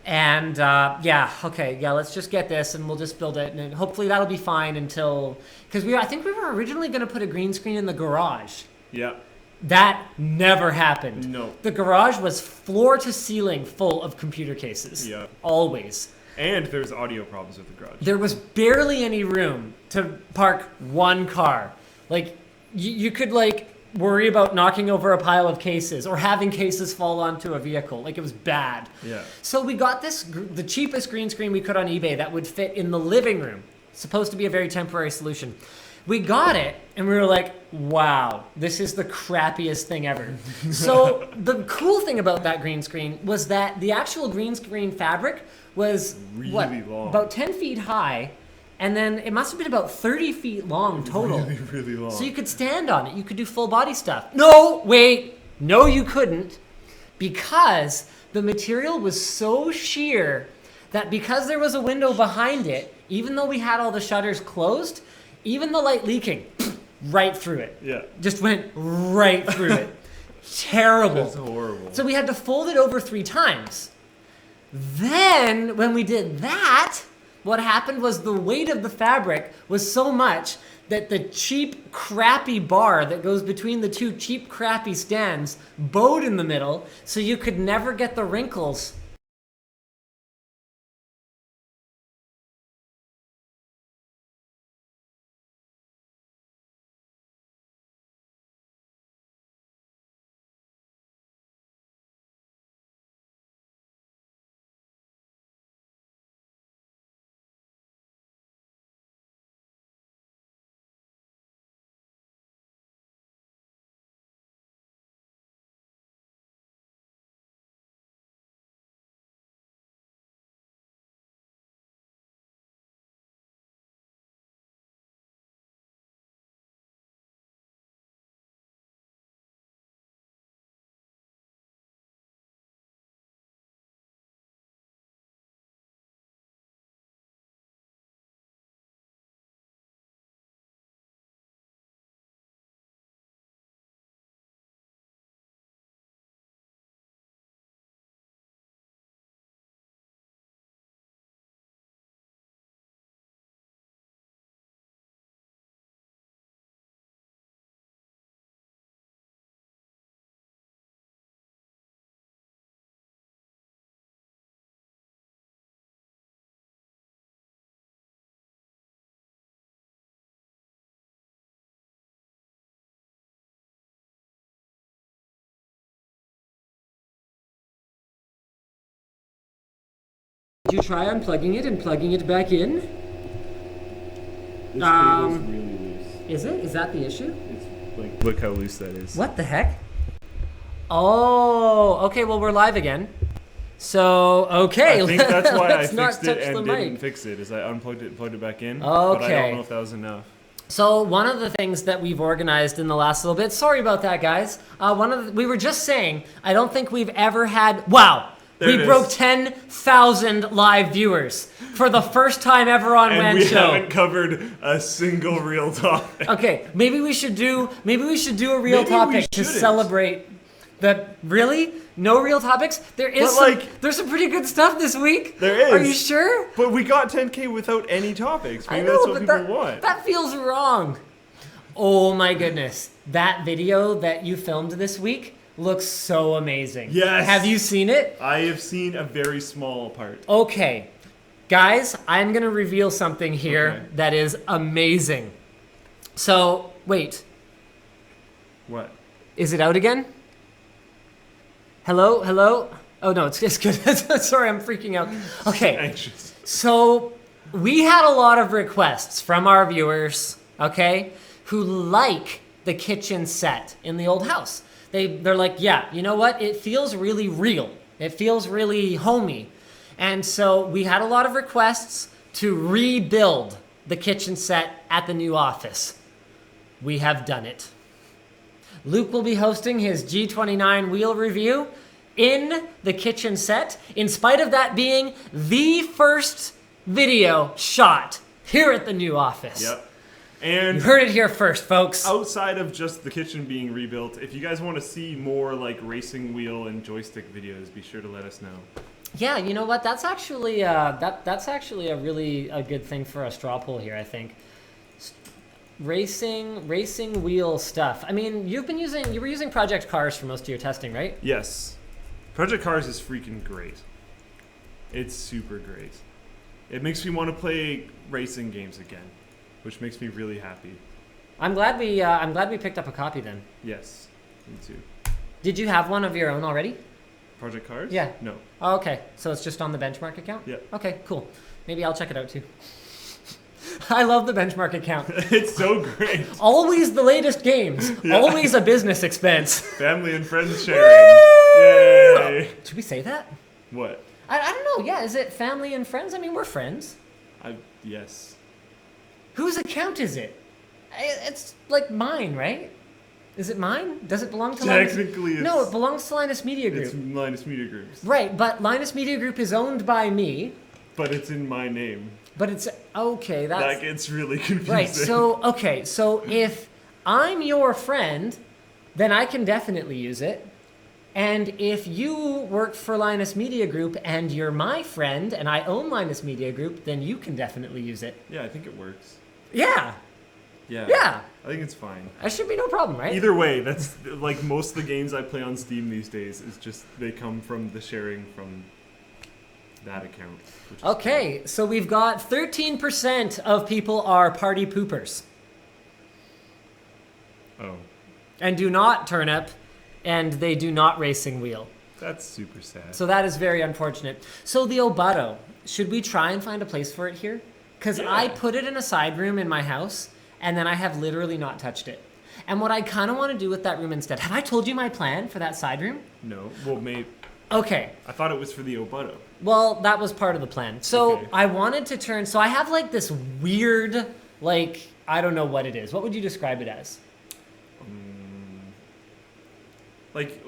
And let's just get this and we'll just build it. And hopefully that'll be fine until, because I think we were originally going to put a green screen in the garage. Yeah. That never happened. No. The garage was floor to ceiling full of computer cases. Yeah. Always. And there's audio problems with the garage. There was barely any room to park one car. Like, you could, like, worry about knocking over a pile of cases or having cases fall onto a vehicle. Like, it was bad. Yeah. So we got the cheapest green screen we could on eBay that would fit in the living room. Supposed to be a very temporary solution. We got it, and we were like, wow, this is the crappiest thing ever. So the cool thing about that green screen was that the actual green screen fabric was, Really long. about 10 feet high, and then it must have been about 30 feet long total. Really, really long. So you could stand on it. You could do full body stuff. No, wait. No, you couldn't. Because the material was so sheer that because there was a window behind it, even though we had all the shutters closed, even the light leaking, right through it. Yeah. Just went right through it. Terrible. That's horrible. So we had to fold it over 3 times. Then, when we did that, what happened was the weight of the fabric was so much that the cheap, crappy bar that goes between the 2 cheap, crappy stands bowed in the middle, so you could never get the wrinkles. Did you try unplugging it and plugging it back in? This cable's really loose. Is it? Is that the issue? It's like, look how loose that is. What the heck? Oh, okay, well, we're live again. So, okay. I think that's why I let's not fixed it touch and the didn't mic. fix it, is I unplugged it and plugged it back in. Okay. But I don't know if that was enough. So one of the things that we've organized in the last little bit, sorry about that, guys. We were just saying, I don't think we've ever had, wow, There we it broke is. 10,000 live viewers for the first time ever on And WAN we Show. haven't covered a single real topic. Okay, maybe we should do a real Maybe we topic to shouldn't. celebrate that. Really? No real topics? There is But, there's some pretty good stuff this week. There is. Are you sure? But we got 10K without any topics. I Maybe know, that's what but people want. that feels wrong. Oh my goodness. That video that you filmed this week looks so amazing. Yes. Have you seen it? I have seen a very small part. Okay. Guys, I'm going to reveal something here Okay. that is amazing. So, wait. What? Is it out again? Hello? Hello? Oh, no, it's good. Sorry, I'm freaking out. Okay. Anxious. So, we had a lot of requests from our viewers, okay, who like the kitchen set in the old house. They're like, yeah, you know what? It feels really real. It feels really homey. And so we had a lot of requests to rebuild the kitchen set at the new office. We have done it. Luke will be hosting his G29 wheel review in the kitchen set, in spite of that being the first video shot here at the new office. Yep. And You heard it here first, folks. outside of just the kitchen being rebuilt, if you guys want to see more like racing wheel and joystick videos, be sure to let us know. Yeah, you know what? That's actually that's actually a really good thing for a straw poll here, I think. Racing wheel stuff. I mean, you were using Project Cars for most of your testing, right? Yes. Project Cars is freaking great. It's super great. It makes me want to play racing games again, which makes me really happy. I'm glad we picked up a copy then. Yes, me too. Did you have one of your own already? Project Cars? Yeah. No. Oh, okay. So it's just on the benchmark account? Yeah. Okay, cool. Maybe I'll check it out too. I love the benchmark account. It's so great. Always the latest games. Yeah. Always a business expense. Family and friends sharing. Yay! Should we say that? What? I don't know. Yeah, is it family and friends? I mean, we're friends. Yes. Whose account is it? It's like mine, right? Is it mine? Does it belong to Linus? Technically, it's... No, it belongs to Linus Media Group. It's Linus Media Group's. Right, but Linus Media Group is owned by me. But it's in my name. But it's... Okay, that's... That gets really confusing. Right, so if I'm your friend, then I can definitely use it. And if you work for Linus Media Group and you're my friend and I own Linus Media Group, then you can definitely use it. Yeah, I think it works. Yeah. Yeah. Yeah. I think it's fine. That should be no problem, right? Either way, that's like most of the games I play on Steam these days is just they come from the sharing from that account. Which is Okay, cool. so we've got 13% of people are party poopers Oh, and do not turnip and they do not racing wheel. that's super sad. So that is very unfortunate. So the Obutto, should we try and find a place for it here? Because I Yeah. put it in a side room in my house and then I have literally not touched it. And what I kind of want to do with that room instead, have I told you my plan for that side room? No, well, maybe Okay, I thought it was for the Obutto. well, that was part of the plan. So Okay. I wanted to turn, so I have like this weird, like, I don't know what it is. What would you describe it as? Like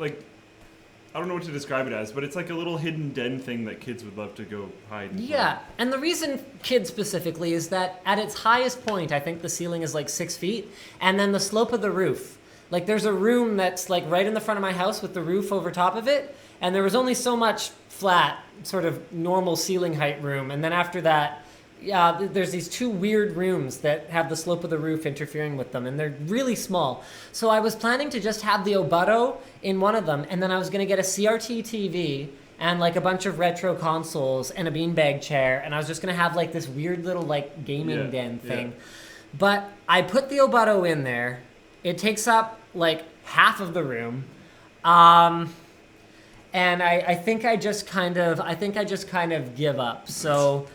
I don't know what to describe it as, but it's like a little hidden den thing that kids would love to go hide and Yeah, and the reason kids specifically is that at its highest point, I think the ceiling is like 6 feet, and then the slope of the roof. Like there's a room that's like right in the front of my house with the roof over top of it, and there was only so much flat, sort of normal ceiling height room, and then after that, yeah, there's these two weird rooms that have the slope of the roof interfering with them, and they're really small. So I was planning to just have the Obutto in one of them, and then I was going to get a CRT TV and like a bunch of retro consoles and a beanbag chair, and I was just going to have like this weird little like gaming Yeah, den thing. yeah. But I put the Obutto in there. It takes up like half of the room. And I think I just kind of give up. So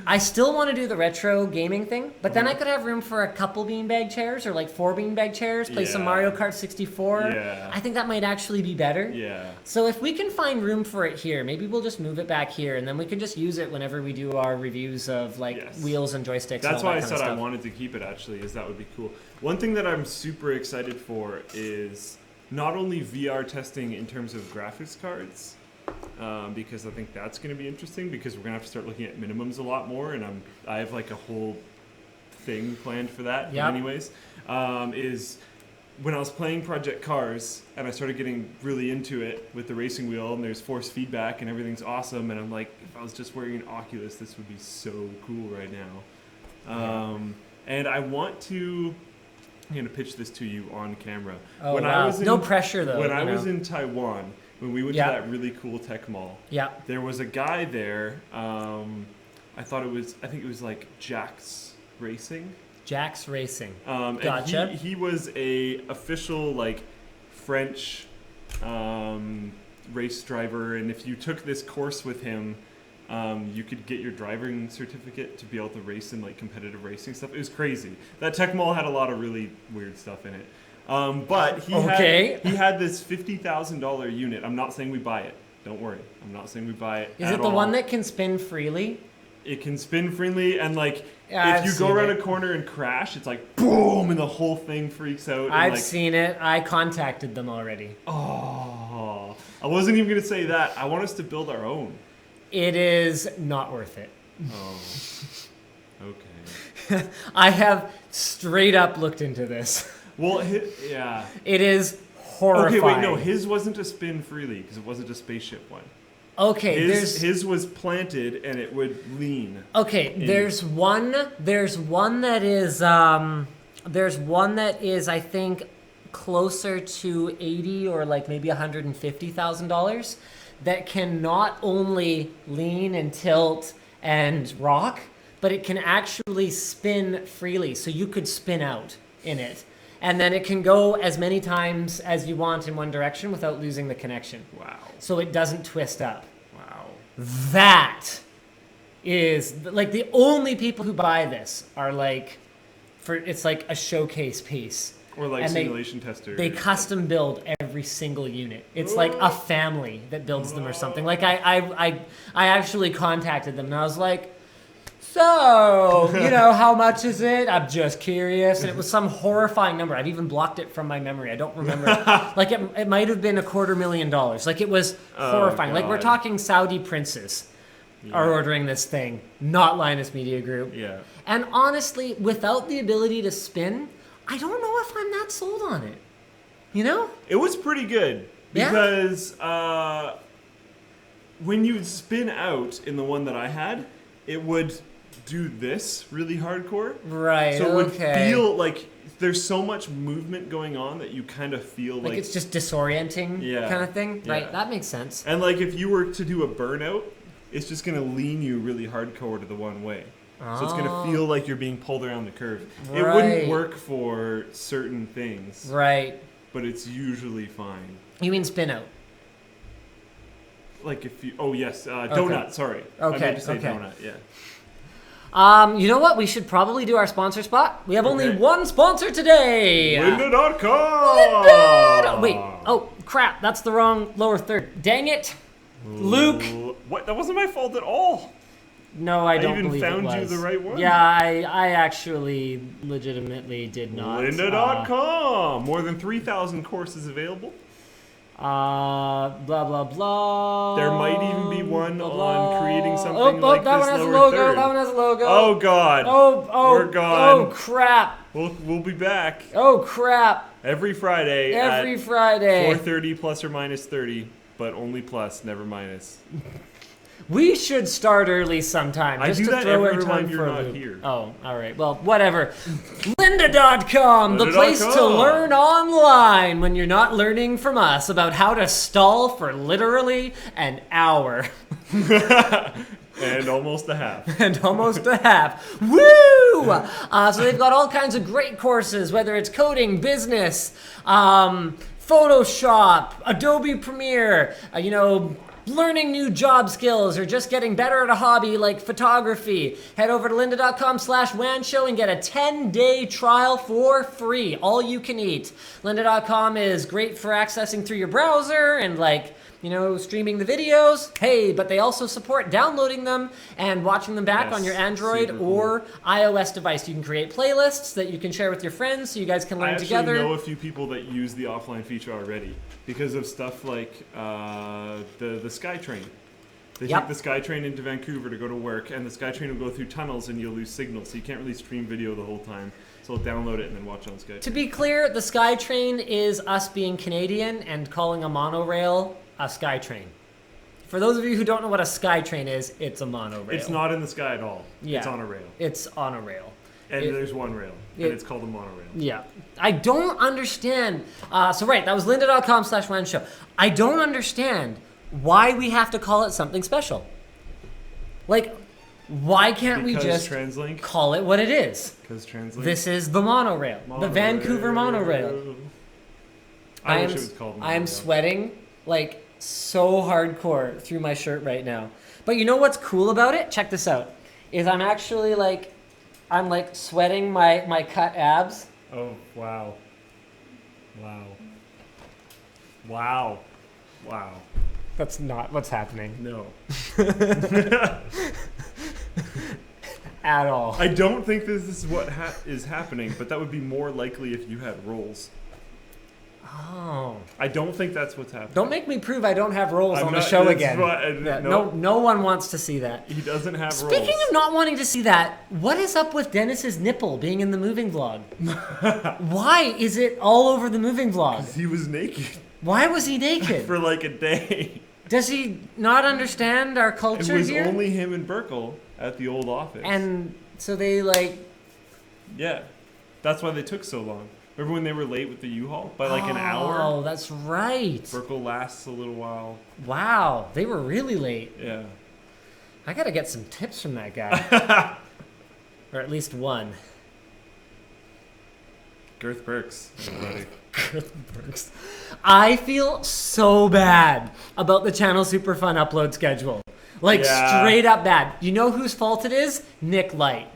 I still want to do the retro gaming thing, but then I could have room for a couple beanbag chairs or like 4 beanbag chairs, play some Yeah. Mario Kart 64. Yeah. I think that might actually be better. Yeah. So if we can find room for it here, maybe we'll just move it back here, and then we can just use it whenever we do our reviews of like Yes. wheels and joysticks. That's and all why I that kind said of I stuff. wanted to keep it actually, is that would be cool. One thing that I'm super excited for is not only VR testing in terms of graphics cards, because I think that's going to be interesting because we're going to have to start looking at minimums a lot more, and I have like a whole thing planned for that. But Yep. anyways, is when I was playing Project Cars and I started getting really into it with the racing wheel and there's force feedback and everything's awesome, and I'm like, if I was just wearing an Oculus, this would be so cool right now. And I want to... I'm going to pitch this to you on camera. Oh, when wow. I was in, No pressure, though, When you I know. was in Taiwan, when we went Yeah. to that really cool tech mall, Yeah. there was a guy there. I think it was like Jax Racing. Jack's Racing. And Gotcha. he was a official like French race driver, and if you took this course with him, you could get your driving certificate to be able to race in like competitive racing stuff. It was crazy. That tech mall had a lot of really weird stuff in it. But he had this $50,000 unit. I'm not saying we buy it. Don't worry. I'm not saying we buy it. Is it the one that can spin freely? It can spin freely, and like Yeah, if you go around a corner and crash, it's like boom, and the whole thing freaks out. And I've like, seen it. I contacted them already. Oh, I wasn't even gonna say that. I want us to build our own. It is not worth it. Oh, okay. I have straight up looked into this. Well, yeah. It is horrifying. Okay, wait, no, his wasn't to spin freely because it wasn't a spaceship one. Okay, his was planted and it would lean. Okay, there's one that is I think closer to 80 or like maybe $150,000 that can not only lean and tilt and rock, but it can actually spin freely. So you could spin out in it. And then it can go as many times as you want in one direction without losing the connection. Wow. So it doesn't twist up. Wow. That is like the only people who buy this are like, it's like a showcase piece. Or like and simulation tester. They custom build every single unit. It's like a family that builds them or something. Like I actually contacted them and I was like, so, how much is it? I'm just curious. And it was some horrifying number. I've even blocked it from my memory. I don't remember. Like, it might have been $250,000. Like, it was horrifying. Like, we're talking Saudi princes are ordering this thing, not Linus Media Group. Yeah. And honestly, without the ability to spin, I don't know if I'm that sold on it. It was pretty good. Because when you spin out in the one that I had, it would do this really hardcore. Right. So it would feel like there's so much movement going on that you kind of feel like it's just disorienting kind of thing. Yeah. Right. That makes sense. And like if you were to do a burnout, it's just going to lean you really hardcore to the one way. So it's going to feel like you're being pulled around the curve. Right. It wouldn't work for certain things. Right. But it's usually fine. You mean spin out? Like if you... Oh, yes. Donut. Sorry. Okay. I meant to say donut. Yeah. You know what? We should probably do our sponsor spot. We have only one sponsor today. Lynda.com. Lynda. Wait. Oh, crap. That's the wrong lower third. Dang it. Luke. What? That wasn't my fault at all. No, I don't believe it was. I even found you the right one. Yeah, I actually legitimately did not. Lynda.com. More than 3,000 courses available. Blah, blah, blah. There might even be one on creating something like that this one has lower a logo. Third. That one has a logo. Oh, God. We're gone. Oh, crap. We'll be back. Oh, crap. Every Friday. Every Friday. 4:30 plus or minus 30, but only plus, never minus. We should start early sometime. Just I do to that throw every everyone time you're for a not loop. here. Oh, all right. Well, whatever. Lynda.com, the place to learn online when you're not learning from us about how to stall for literally an hour. And almost a half. And almost a half. Woo! So they've got all kinds of great courses, whether it's coding, business, Photoshop, Adobe Premiere, learning new job skills or just getting better at a hobby like photography. Head over to lynda.com/WAN show and get a 10-day trial for free. All you can eat. Lynda.com is great for accessing through your browser and streaming the videos. Hey, but they also support downloading them and watching them back on your Android or iOS device. You can create playlists that you can share with your friends so you guys can learn together. I actually know a few people that use the offline feature already because of stuff like the SkyTrain. They take the SkyTrain into Vancouver to go to work, and the SkyTrain will go through tunnels and you'll lose signal, so you can't really stream video the whole time. So I'll download it and then watch on SkyTrain. To be clear, the SkyTrain is us being Canadian and calling a monorail a SkyTrain. For those of you who don't know what a SkyTrain is, it's a monorail. It's not in the sky at all. Yeah. It's on a rail. It's on a rail. And there's one rail, and it's called a monorail. Yeah. I don't understand. That was lynda.com/WAN show. I don't understand why we have to call it something special. Like, why can't we just TransLink? call it what it is? Because TransLink. This is the monorail. The Vancouver monorail. I wish it was called monorail. I am sweating like so hardcore through my shirt right now. But you know what's cool about it? Check this out. Is I'm actually like, I'm like sweating my cut abs. Oh, wow. Wow. Wow. Wow. That's not what's happening. No. At all. I don't think this is what is happening, but that would be more likely if you had rolls. Oh. I don't think that's what's happening. Don't make me prove I don't have rolls I'm on the not- show that's again. what- Yeah, no. no one wants to see that. He doesn't have rolls. Speaking of not wanting to see that, what is up with Dennis's nipple being in the moving vlog? Why is it all over the moving vlog? He was naked Why was he naked? for like a day. Does he not understand our It culture was here? only him and Burkle at the old office. And so they like... yeah, that's why they took so long. Remember when they were late with the U-Haul by like an hour? Oh, that's right. Burkle lasts a little while. Wow, they were really late. Yeah. I gotta get some tips from that guy. Or at least one. Girth Burks, everybody. I feel so bad about the Channel Super Fun upload schedule. Like, Yeah. straight up bad. You know whose fault it is? Nick Light.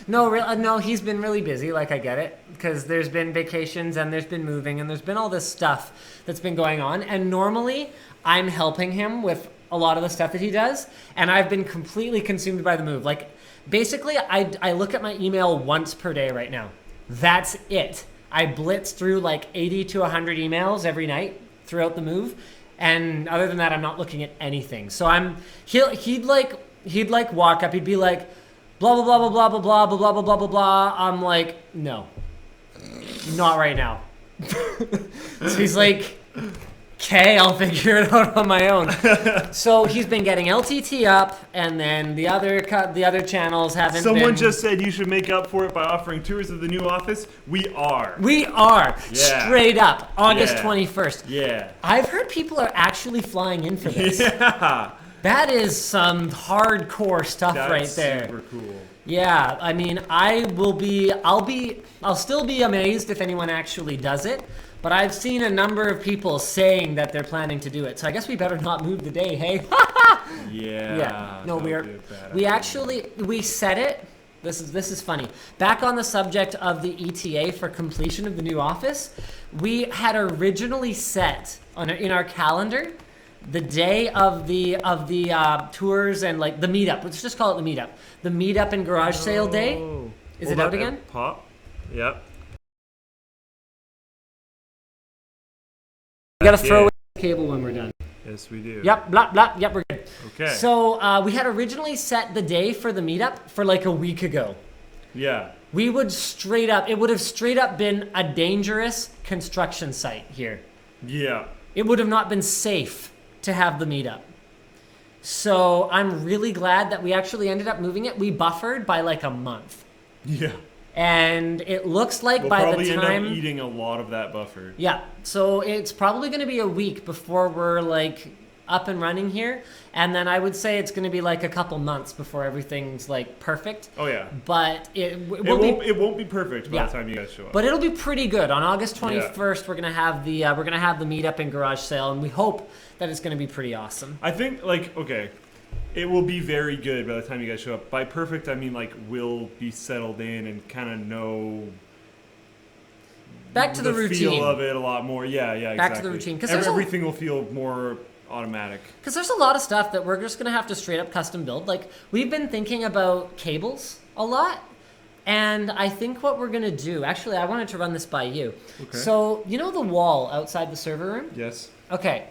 No, he's been really busy, like I get it, because there's been vacations and there's been moving and there's been all this stuff that's been going on. And normally I'm helping him with a lot of the stuff that he does, and I've been completely consumed by the move. Like, basically, I look at my email once per day right now. That's it. I blitz through like 80 to 100 emails every night throughout the move, and other than that, I'm not looking at anything. So he'd like walk up, he'd be like, blah blah blah blah blah blah blah blah blah blah blah blah. I'm like, no, not right now. So he's like, okay, I'll figure it out on my own. So he's been getting LTT up, and then the other channels haven't. Someone been. just said you should make up for it by offering tours of the new office. We are. We are Yeah. straight up August Yeah. 21st. Yeah. I've heard people are actually flying in for this. Yeah. That is some hardcore stuff That's right there. super cool. Yeah, I mean, I'll still be amazed if anyone actually does it, but I've seen a number of people saying that they're planning to do it. So I guess we better not move the day, hey? Yeah. Yeah. No, that we would are. be a bad We idea. actually set it. This is funny. Back on the subject of the ETA for completion of the new office, we had originally set in our calendar the day of the tours and like the meetup. Let's just call it the meetup. The meetup and garage sale day. Oh. Is Hold it up, out again? Pop. Yep. We gotta throw Yeah. away the cable when we're done. Yes, we do. Yep, blah blah. Yep, we're good. Okay. So we had originally set the day for the meetup for like a week ago. Yeah. We would it would have straight up been a dangerous construction site here. Yeah. It would have not been safe to have the meetup. So I'm really glad that we actually ended up moving it. We buffered by like a month. Yeah. And it looks like We'll by probably the end time... up eating a lot of that buffer. Yeah, so it's probably going to be a week before we're like up and running here. And then I would say it's going to be like a couple months before everything's like perfect. Oh yeah. But it won't be perfect by Yeah. the time you guys show up. But it'll be pretty good. On August 21st, we're gonna have the meetup and garage sale, and we hope that it's gonna be pretty awesome. I think okay, it will be very good by the time you guys show up. By perfect, I mean like we'll be settled in and kind of know Back to the routine. feel of it a lot more. Yeah, exactly. Back to the routine, 'cause there's everything will feel more automatic. Because there's a lot of stuff that we're just gonna have to straight up custom build. Like we've been thinking about cables a lot, and I think what we're gonna do. Actually, I wanted to run this by you. Okay. So you know the wall outside the server room? Yes. Okay.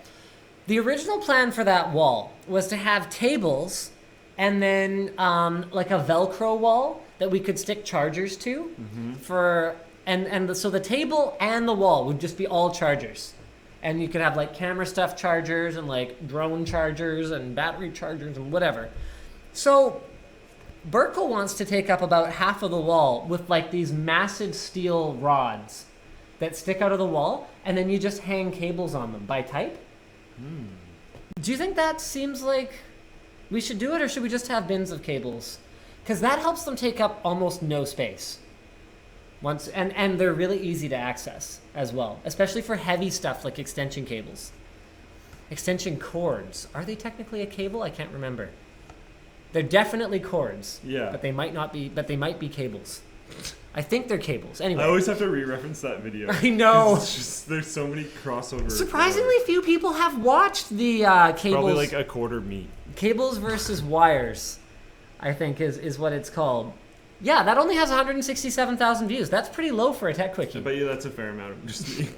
The original plan for that wall was to have tables and then like a Velcro wall that we could stick chargers to so the table and the wall would just be all chargers. And you could have like camera stuff chargers and like drone chargers and battery chargers and whatever. So Burkle wants to take up about half of the wall with like these massive steel rods that stick out of the wall, and then you just hang cables on them by type. Do you think that seems like we should do it, or should we just have bins of cables? Because that helps them take up almost no space. And they're really easy to access as well, especially for heavy stuff like extension cables. extension cords. Are they technically a cable? I can't remember. They're definitely cords. Yeah. But they might not be. But they might be cables. I think they're cables. Anyway. I always have to re-reference that video. I know. It's just, there's so many crossovers. Surprisingly few people have watched the cables. Probably like a quarter me. Cables versus wires, I think is what it's called. Yeah, that only has 167,000 views. That's pretty low for a tech I quickie. bet you that's a fair amount of just me.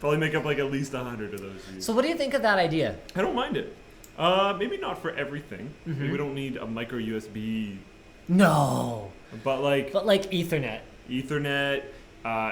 Probably make up like at least 100 of those views. So what do you think of that idea? I don't mind it. Maybe not for everything. Mm-hmm. Maybe we don't need a micro USB, No. but like Ethernet. Ethernet,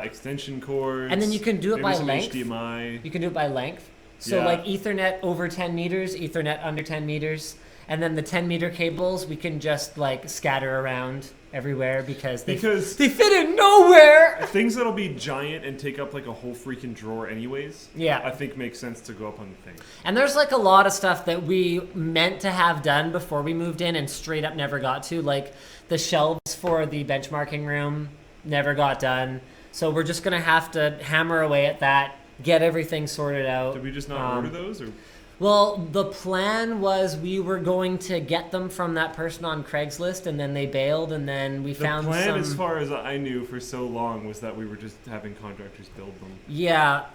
extension cords. And then you can do it maybe by some length. HDMI. You can do it by length. So Yeah. like Ethernet over 10 meters, Ethernet under 10 meters. And then the 10-meter cables we can just like scatter around everywhere because they fit in nowhere. Things that'll be giant and take up like a whole freaking drawer anyways. Yeah. I think makes sense to go up on the thing. And there's like a lot of stuff that we meant to have done before we moved in and straight up never got to. Like the shelves for the benchmarking room never got done. So we're just going to have to hammer away at that, get everything sorted out. Did we just not order those? Or? Well, the plan was we were going to get them from that person on Craigslist, and then they bailed, and then we found some... The plan, as far as I knew for so long, was that we were just having contractors build them. Yeah,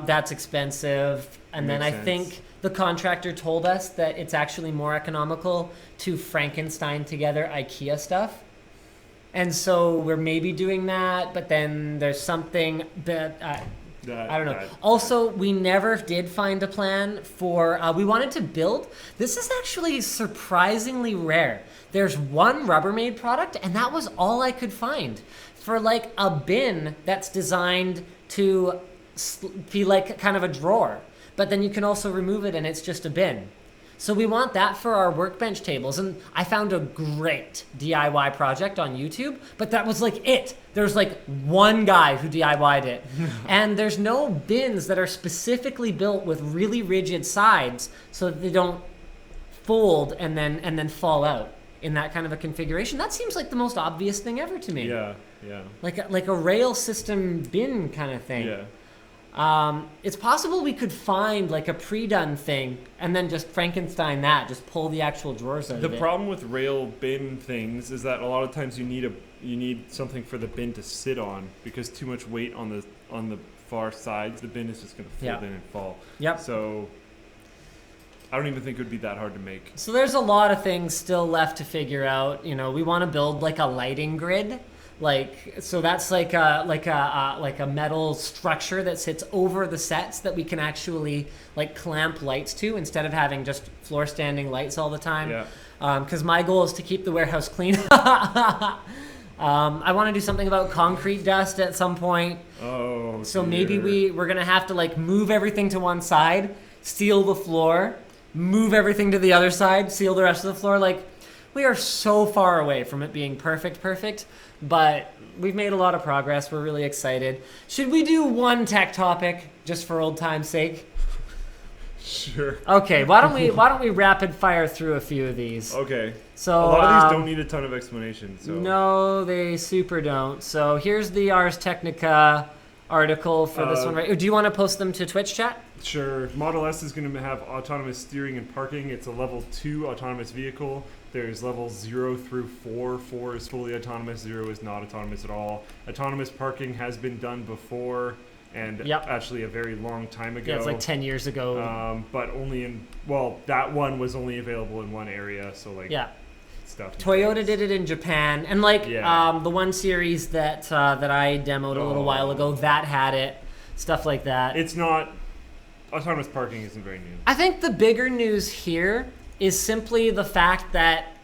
that's expensive. And then I think the contractor told us that it's actually more economical to Frankenstein together IKEA stuff. And so we're maybe doing that, but then there's something that... I don't know. Also, we never did find a plan for, we wanted to build, this is actually surprisingly rare. There's one Rubbermaid product, and that was all I could find for like a bin that's designed to be like kind of a drawer, but then you can also remove it and it's just a bin. So we want that for our workbench tables. And I found a great DIY project on YouTube, but that was like it. There's like one guy who DIY'd it. And there's no bins that are specifically built with really rigid sides so that they don't fold and then fall out in that kind of a configuration. That seems like the most obvious thing ever to me. Yeah. Like a rail system bin kind of thing. Yeah. It's possible we could find like a pre-done thing and then just Frankenstein that, just pull the actual drawers out of it. The problem with rail bin things is that a lot of times you need something for the bin to sit on because too much weight on the far sides, the bin is just going to fold in and fall. Yep. So I don't even think it would be that hard to make. So there's a lot of things still left to figure out. You know, we want to build like a lighting grid. So that's like a metal structure that sits over the sets that we can actually like clamp lights to instead of having just floor standing lights all the time. Yeah. Because my goal is to keep the warehouse clean. I want to do something about concrete dust at some point. Oh. So dear. maybe we're gonna have to like move everything to one side, seal the floor, move everything to the other side, seal the rest of the floor. Like we are so far away from it being perfect. But we've made a lot of progress. We're really excited. Should we do one tech topic just for old time's sake? Sure. Okay, why don't we rapid fire through a few of these? Okay. So a lot of these don't need a ton of explanation. So no, they super don't. So here's the Ars Technica article for this one. Right? Do you want to post them to Twitch chat? Sure. Model S is going to have autonomous steering and parking. It's a level 2 autonomous vehicle. There's levels 0 through 4. 4 is fully autonomous. 0 is not autonomous at all. Autonomous parking has been done before, and actually a very long time ago. Yeah, it's like 10 years ago. But only that one was only available in one area. So like stuff. Toyota did it in Japan, and the one series that I demoed a little while ago that had it, stuff like that. It's not. Autonomous parking isn't very new. I think the bigger news here is simply the fact that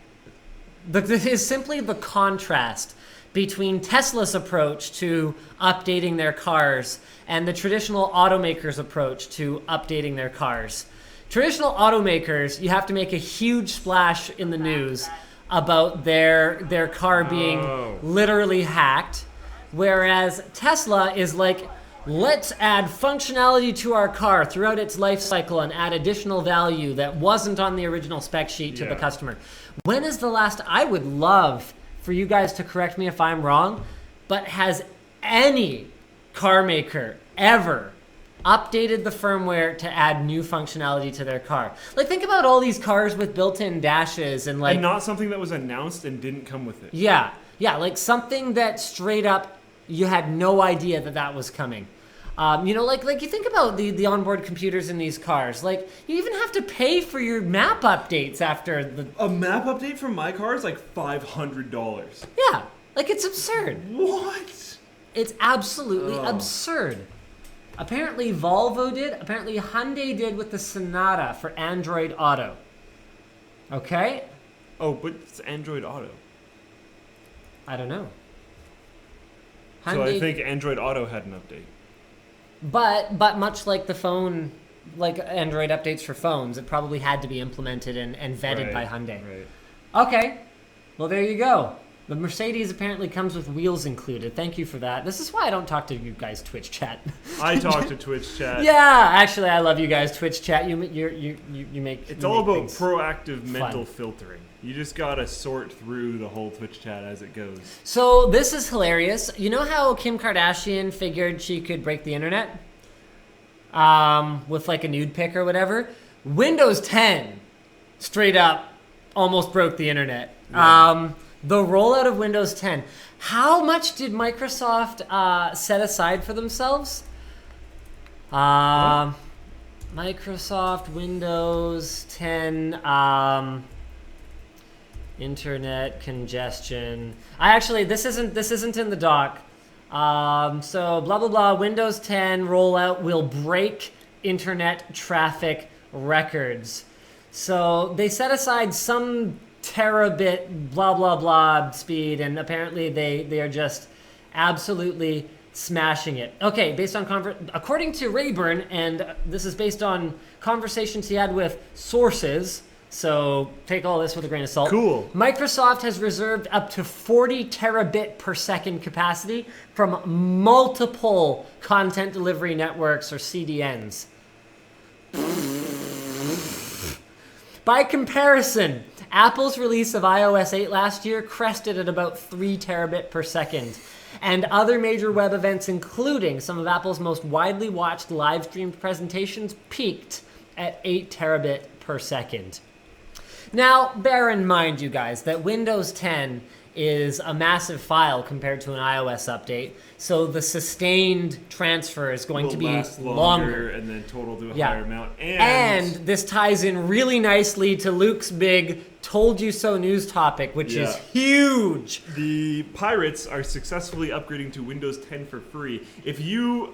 the contrast between Tesla's approach to updating their cars and the traditional automakers' approach to updating their cars. Traditional automakers, you have to make a huge splash in the news about their car being literally hacked, whereas Tesla is like, let's add functionality to our car throughout its life cycle and add additional value that wasn't on the original spec sheet to the customer. When is the last, I would love for you guys to correct me if I'm wrong, but has any car maker ever updated the firmware to add new functionality to their car. Like, think about all these cars with built-in dashes and like... And not something that was announced and didn't come with it. Yeah, like something that straight up you had no idea that was coming. Like you think about the onboard computers in these cars. Like, you even have to pay for your map updates after the... A map update from my car is like $500. Yeah, like it's absurd. What? It's absolutely absurd. Apparently Volvo did. Apparently Hyundai did with the Sonata for Android Auto. Okay? Oh, but it's Android Auto. I don't know. So I think Android Auto had an update. But much like the phone, like Android updates for phones, it probably had to be implemented and vetted by Hyundai. Right. Okay. Well, there you go. The Mercedes apparently comes with wheels included. Thank you for that. This is why I don't talk to you guys Twitch chat. I talk to Twitch chat. Yeah, actually, I love you guys Twitch chat. You make it's all about things proactive mental fun. filtering. You just gotta sort through the whole Twitch chat as it goes. So this is hilarious. You know how Kim Kardashian figured she could break the internet with like a nude pic or whatever? Windows 10 straight up almost broke the internet. Yeah. The rollout of Windows 10. How much did Microsoft set aside for themselves? Microsoft Windows 10 internet congestion. This isn't in the doc. So blah blah blah. Windows 10 rollout will break internet traffic records. So they set aside some terabit blah blah blah speed, and apparently they are just absolutely smashing it. Okay, based on according to Rayburn, and this is based on conversations he had with sources, so take all this with a grain of salt. Cool. Microsoft has reserved up to 40 terabit per second capacity from multiple content delivery networks or CDNs. By comparison, Apple's release of iOS 8 last year crested at about 3 terabit per second. And other major web events, including some of Apple's most widely watched live streamed presentations, peaked at 8 terabit per second. Now, bear in mind, you guys, that Windows 10 is a massive file compared to an iOS update, so the sustained transfer is going to be last longer and then total to a higher amount. And this ties in really nicely to Luke's big told you so news topic, which is huge. The pirates are successfully upgrading to Windows 10 for free. If you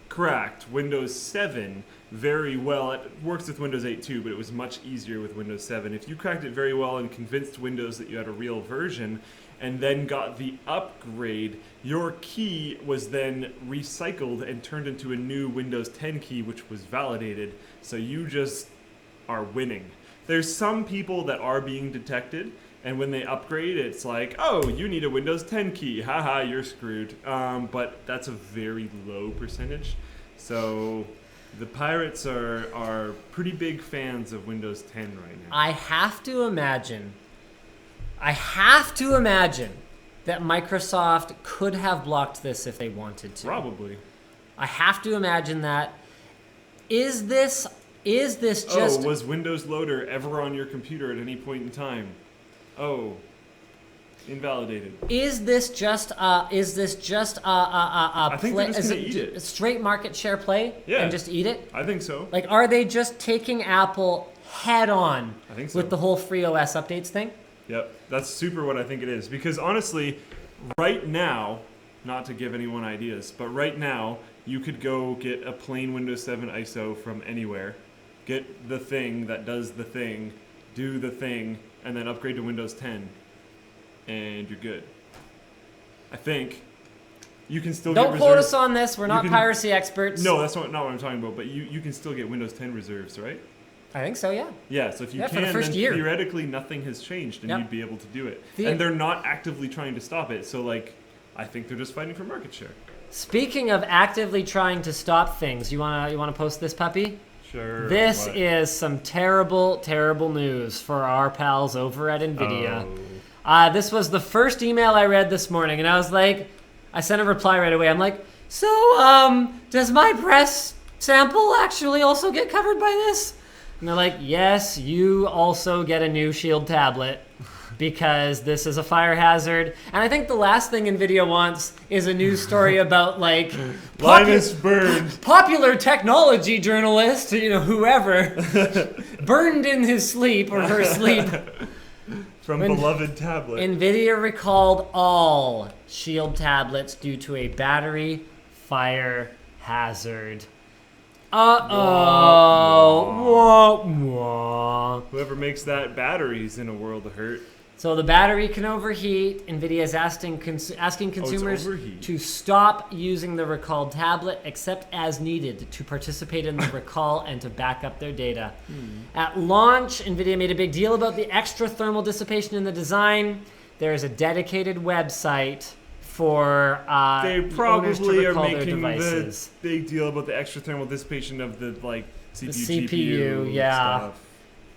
cracked Windows 7 very well, it works with Windows 8 too, but it was much easier with Windows 7. If you cracked it very well and convinced Windows that you had a real version, and then got the upgrade, your key was then recycled and turned into a new Windows 10 key, which was validated. So you just are winning. There's some people that are being detected, and when they upgrade, it's like, oh, you need a Windows 10 key. Haha, you're screwed. But that's a very low percentage. So the pirates are pretty big fans of Windows 10 right now. I have to imagine that Microsoft could have blocked this if they wanted to. Probably. I have to imagine that. Is this just... Oh, was Windows Loader ever on your computer at any point in time? Oh, invalidated. Is this just a I think they're just gonna eat it. A straight market share play? Yeah. And just eat it? I think so. Like, are they just taking Apple head on I think so. with the whole free OS updates thing? Yep, that's super what I think it is. Because honestly, right now, not to give anyone ideas, but right now, you could go get a plain Windows 7 ISO from anywhere, get the thing that does the thing, do the thing, and then upgrade to Windows 10, and you're good. I think. You can still Don't get quote reserves. us on this. We're not piracy experts. No, that's not what I'm talking about, but you can still get Windows 10 reserves, right? I think so, yeah. Yeah, so if you for the can, first then year. theoretically nothing has changed, and you'd be able to do it. And they're not actively trying to stop it, so like, I think they're just fighting for market share. Speaking of actively trying to stop things, you wanna post this puppy? Sure. This is some terrible, terrible news for our pals over at NVIDIA. This was the first email I read this morning, and I was like, I sent a reply right away. I'm like, so, does my press sample actually also get covered by this? And they're like, yes, you also get a new Shield tablet because this is a fire hazard. And I think the last thing NVIDIA wants is a news story about like Linus burned. popular technology journalist, whoever, burned in his sleep or her sleep. From beloved tablet. NVIDIA recalled all Shield tablets due to a battery fire hazard. Uh-oh. Wah, wah. Whoever makes that battery's in a world of hurt. So the battery can overheat. NVIDIA is asking consumers to stop using the recalled tablet except as needed to participate in the recall and to back up their data. At launch, NVIDIA made a big deal about the extra thermal dissipation in the design. There is a dedicated website for they owners to probably are recall their making devices. the big deal about the extra thermal dissipation of the CPU, CPU, yeah. stuff,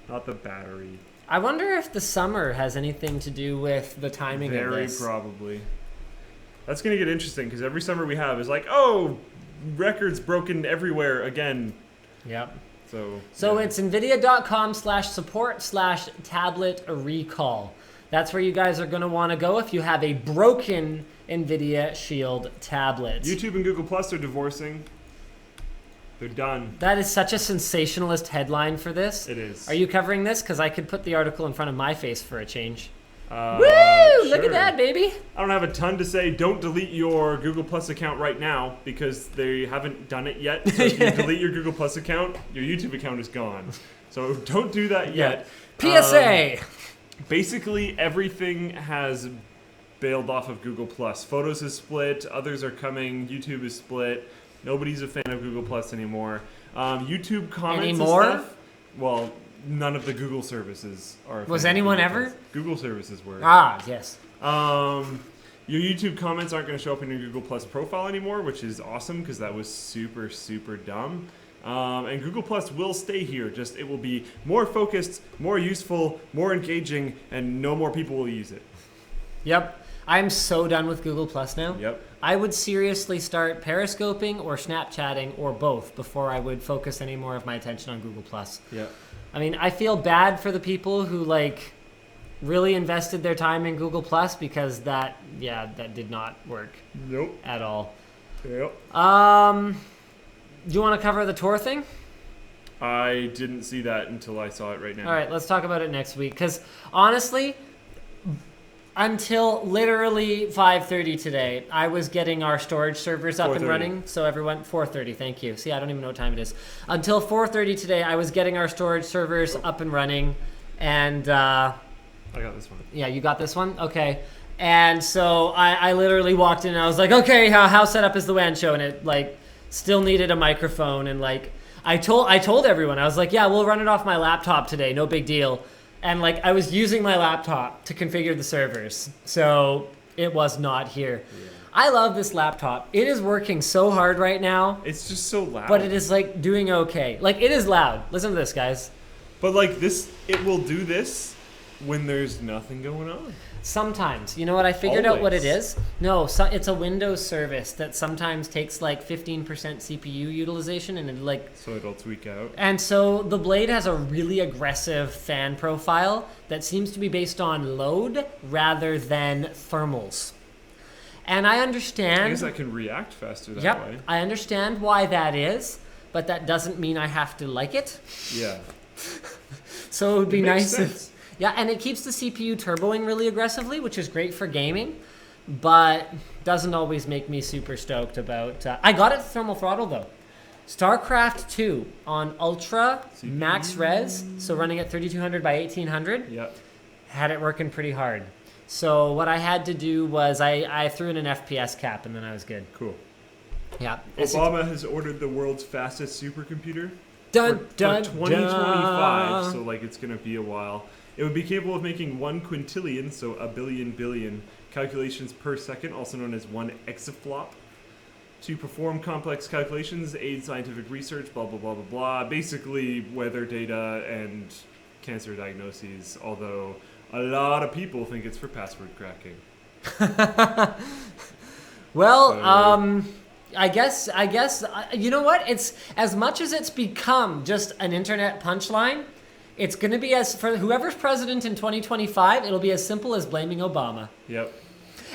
not the battery. I wonder if the summer has anything to do with the timing of this. Very probably. That's going to get interesting because every summer we have is like, oh, records broken everywhere again. Yep. So yeah. It's nvidia.com/support/tablet recall. That's where you guys are going to want to go if you have a broken NVIDIA Shield tablet. YouTube and Google Plus are divorcing. They're done. That is such a sensationalist headline for this. It is. Are you covering this? Because I could put the article in front of my face for a change. Woo! Sure. Look at that, baby. I don't have a ton to say. Don't delete your Google Plus account right now because they haven't done it yet. So if you delete your Google Plus account, your YouTube account is gone. So don't do that yet. PSA! Basically, everything has bailed off of Google Plus. Photos is split. Others are coming. YouTube is split. Nobody's a fan of Google Plus anymore. YouTube comments anymore? and stuff. Well, none of the Google services are. Was anyone ever? Google services were. Ah, yes. Your YouTube comments aren't going to show up in your Google Plus profile anymore, which is awesome because that was super, super dumb. And Google Plus will stay here. Just it will be more focused, more useful, more engaging, and no more people will use it. Yep. I'm so done with Google Plus now. Yep. I would seriously start periscoping or Snapchatting or both before I would focus any more of my attention on Google Plus. Yep. I mean, I feel bad for the people who really invested their time in Google Plus because that did not work. Nope. At all. Yep. Do you want to cover the tour thing? I didn't see that until I saw it right now. All right, let's talk about it next week. Because honestly, until literally 5:30 today, I was getting our storage servers up and 4:30. running. So everyone, 4:30, thank you. See, I don't even know what time it is. Until 4:30 today, I was getting our storage servers up and running. And I got this one. yeah, you got this one? Okay. And so I literally walked in and I was like, okay, how set up is the WAN show? And it still needed a microphone. And I told everyone, I was like, yeah, we'll run it off my laptop today. No big deal. And I was using my laptop to configure the servers. So it was not here. Yeah. I love this laptop. It is working so hard right now. It's just so loud. But it is doing okay. It is loud. Listen to this, guys. But this, it will do this when there's nothing going on. Sometimes. You know what? I figured out what it is. No, it's a Windows service that sometimes takes 15% CPU utilization and so it'll tweak out. And so the Blade has a really aggressive fan profile that seems to be based on load rather than thermals. And I understand. I guess I can react faster that way. Yep. I understand why that is, but that doesn't mean I have to like it. Yeah. So it would be nice sense. Yeah, and it keeps the CPU turboing really aggressively, which is great for gaming, but doesn't always make me super stoked about... I got it thermal throttle, though. StarCraft 2 on Ultra CPU. Max Res, so running at 3200 by 1800. Yep. Had it working pretty hard. So what I had to do was I threw in an FPS cap, and then I was good. Cool. Yeah. Obama has ordered the world's fastest supercomputer for 2025, so it's going to be a while. It would be capable of making 1 quintillion, so a billion calculations per second, also known as 1 exaflop, to perform complex calculations, aid scientific research, blah, blah, blah, blah, blah. Basically, weather data and cancer diagnoses, although a lot of people think it's for password cracking. Well, I guess, you know what? It's as much as it's become just an internet punchline. It's going to be as for whoever's president in 2025. It'll be as simple as blaming Obama. Yep.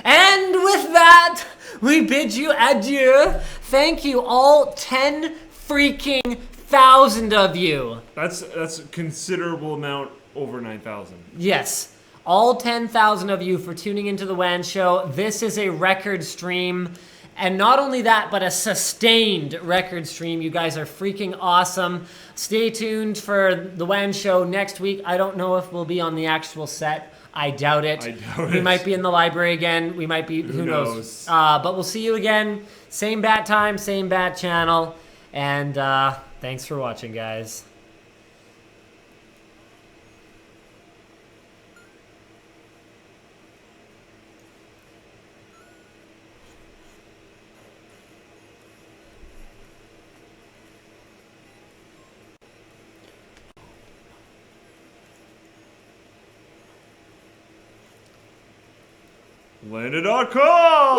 And with that, we bid you adieu. Thank you, all 10 freaking thousand of you. That's a considerable amount, over 9,000. Yes. All 10,000 of you for tuning into the WAN show. This is a record stream. And not only that, but a sustained record stream. You guys are freaking awesome. Stay tuned for the WAN show next week. I don't know if we'll be on the actual set. I doubt it. We might be in the library again. We might be, who knows? But we'll see you again. Same bat time, same bat channel. And thanks for watching, guys. Landed.com!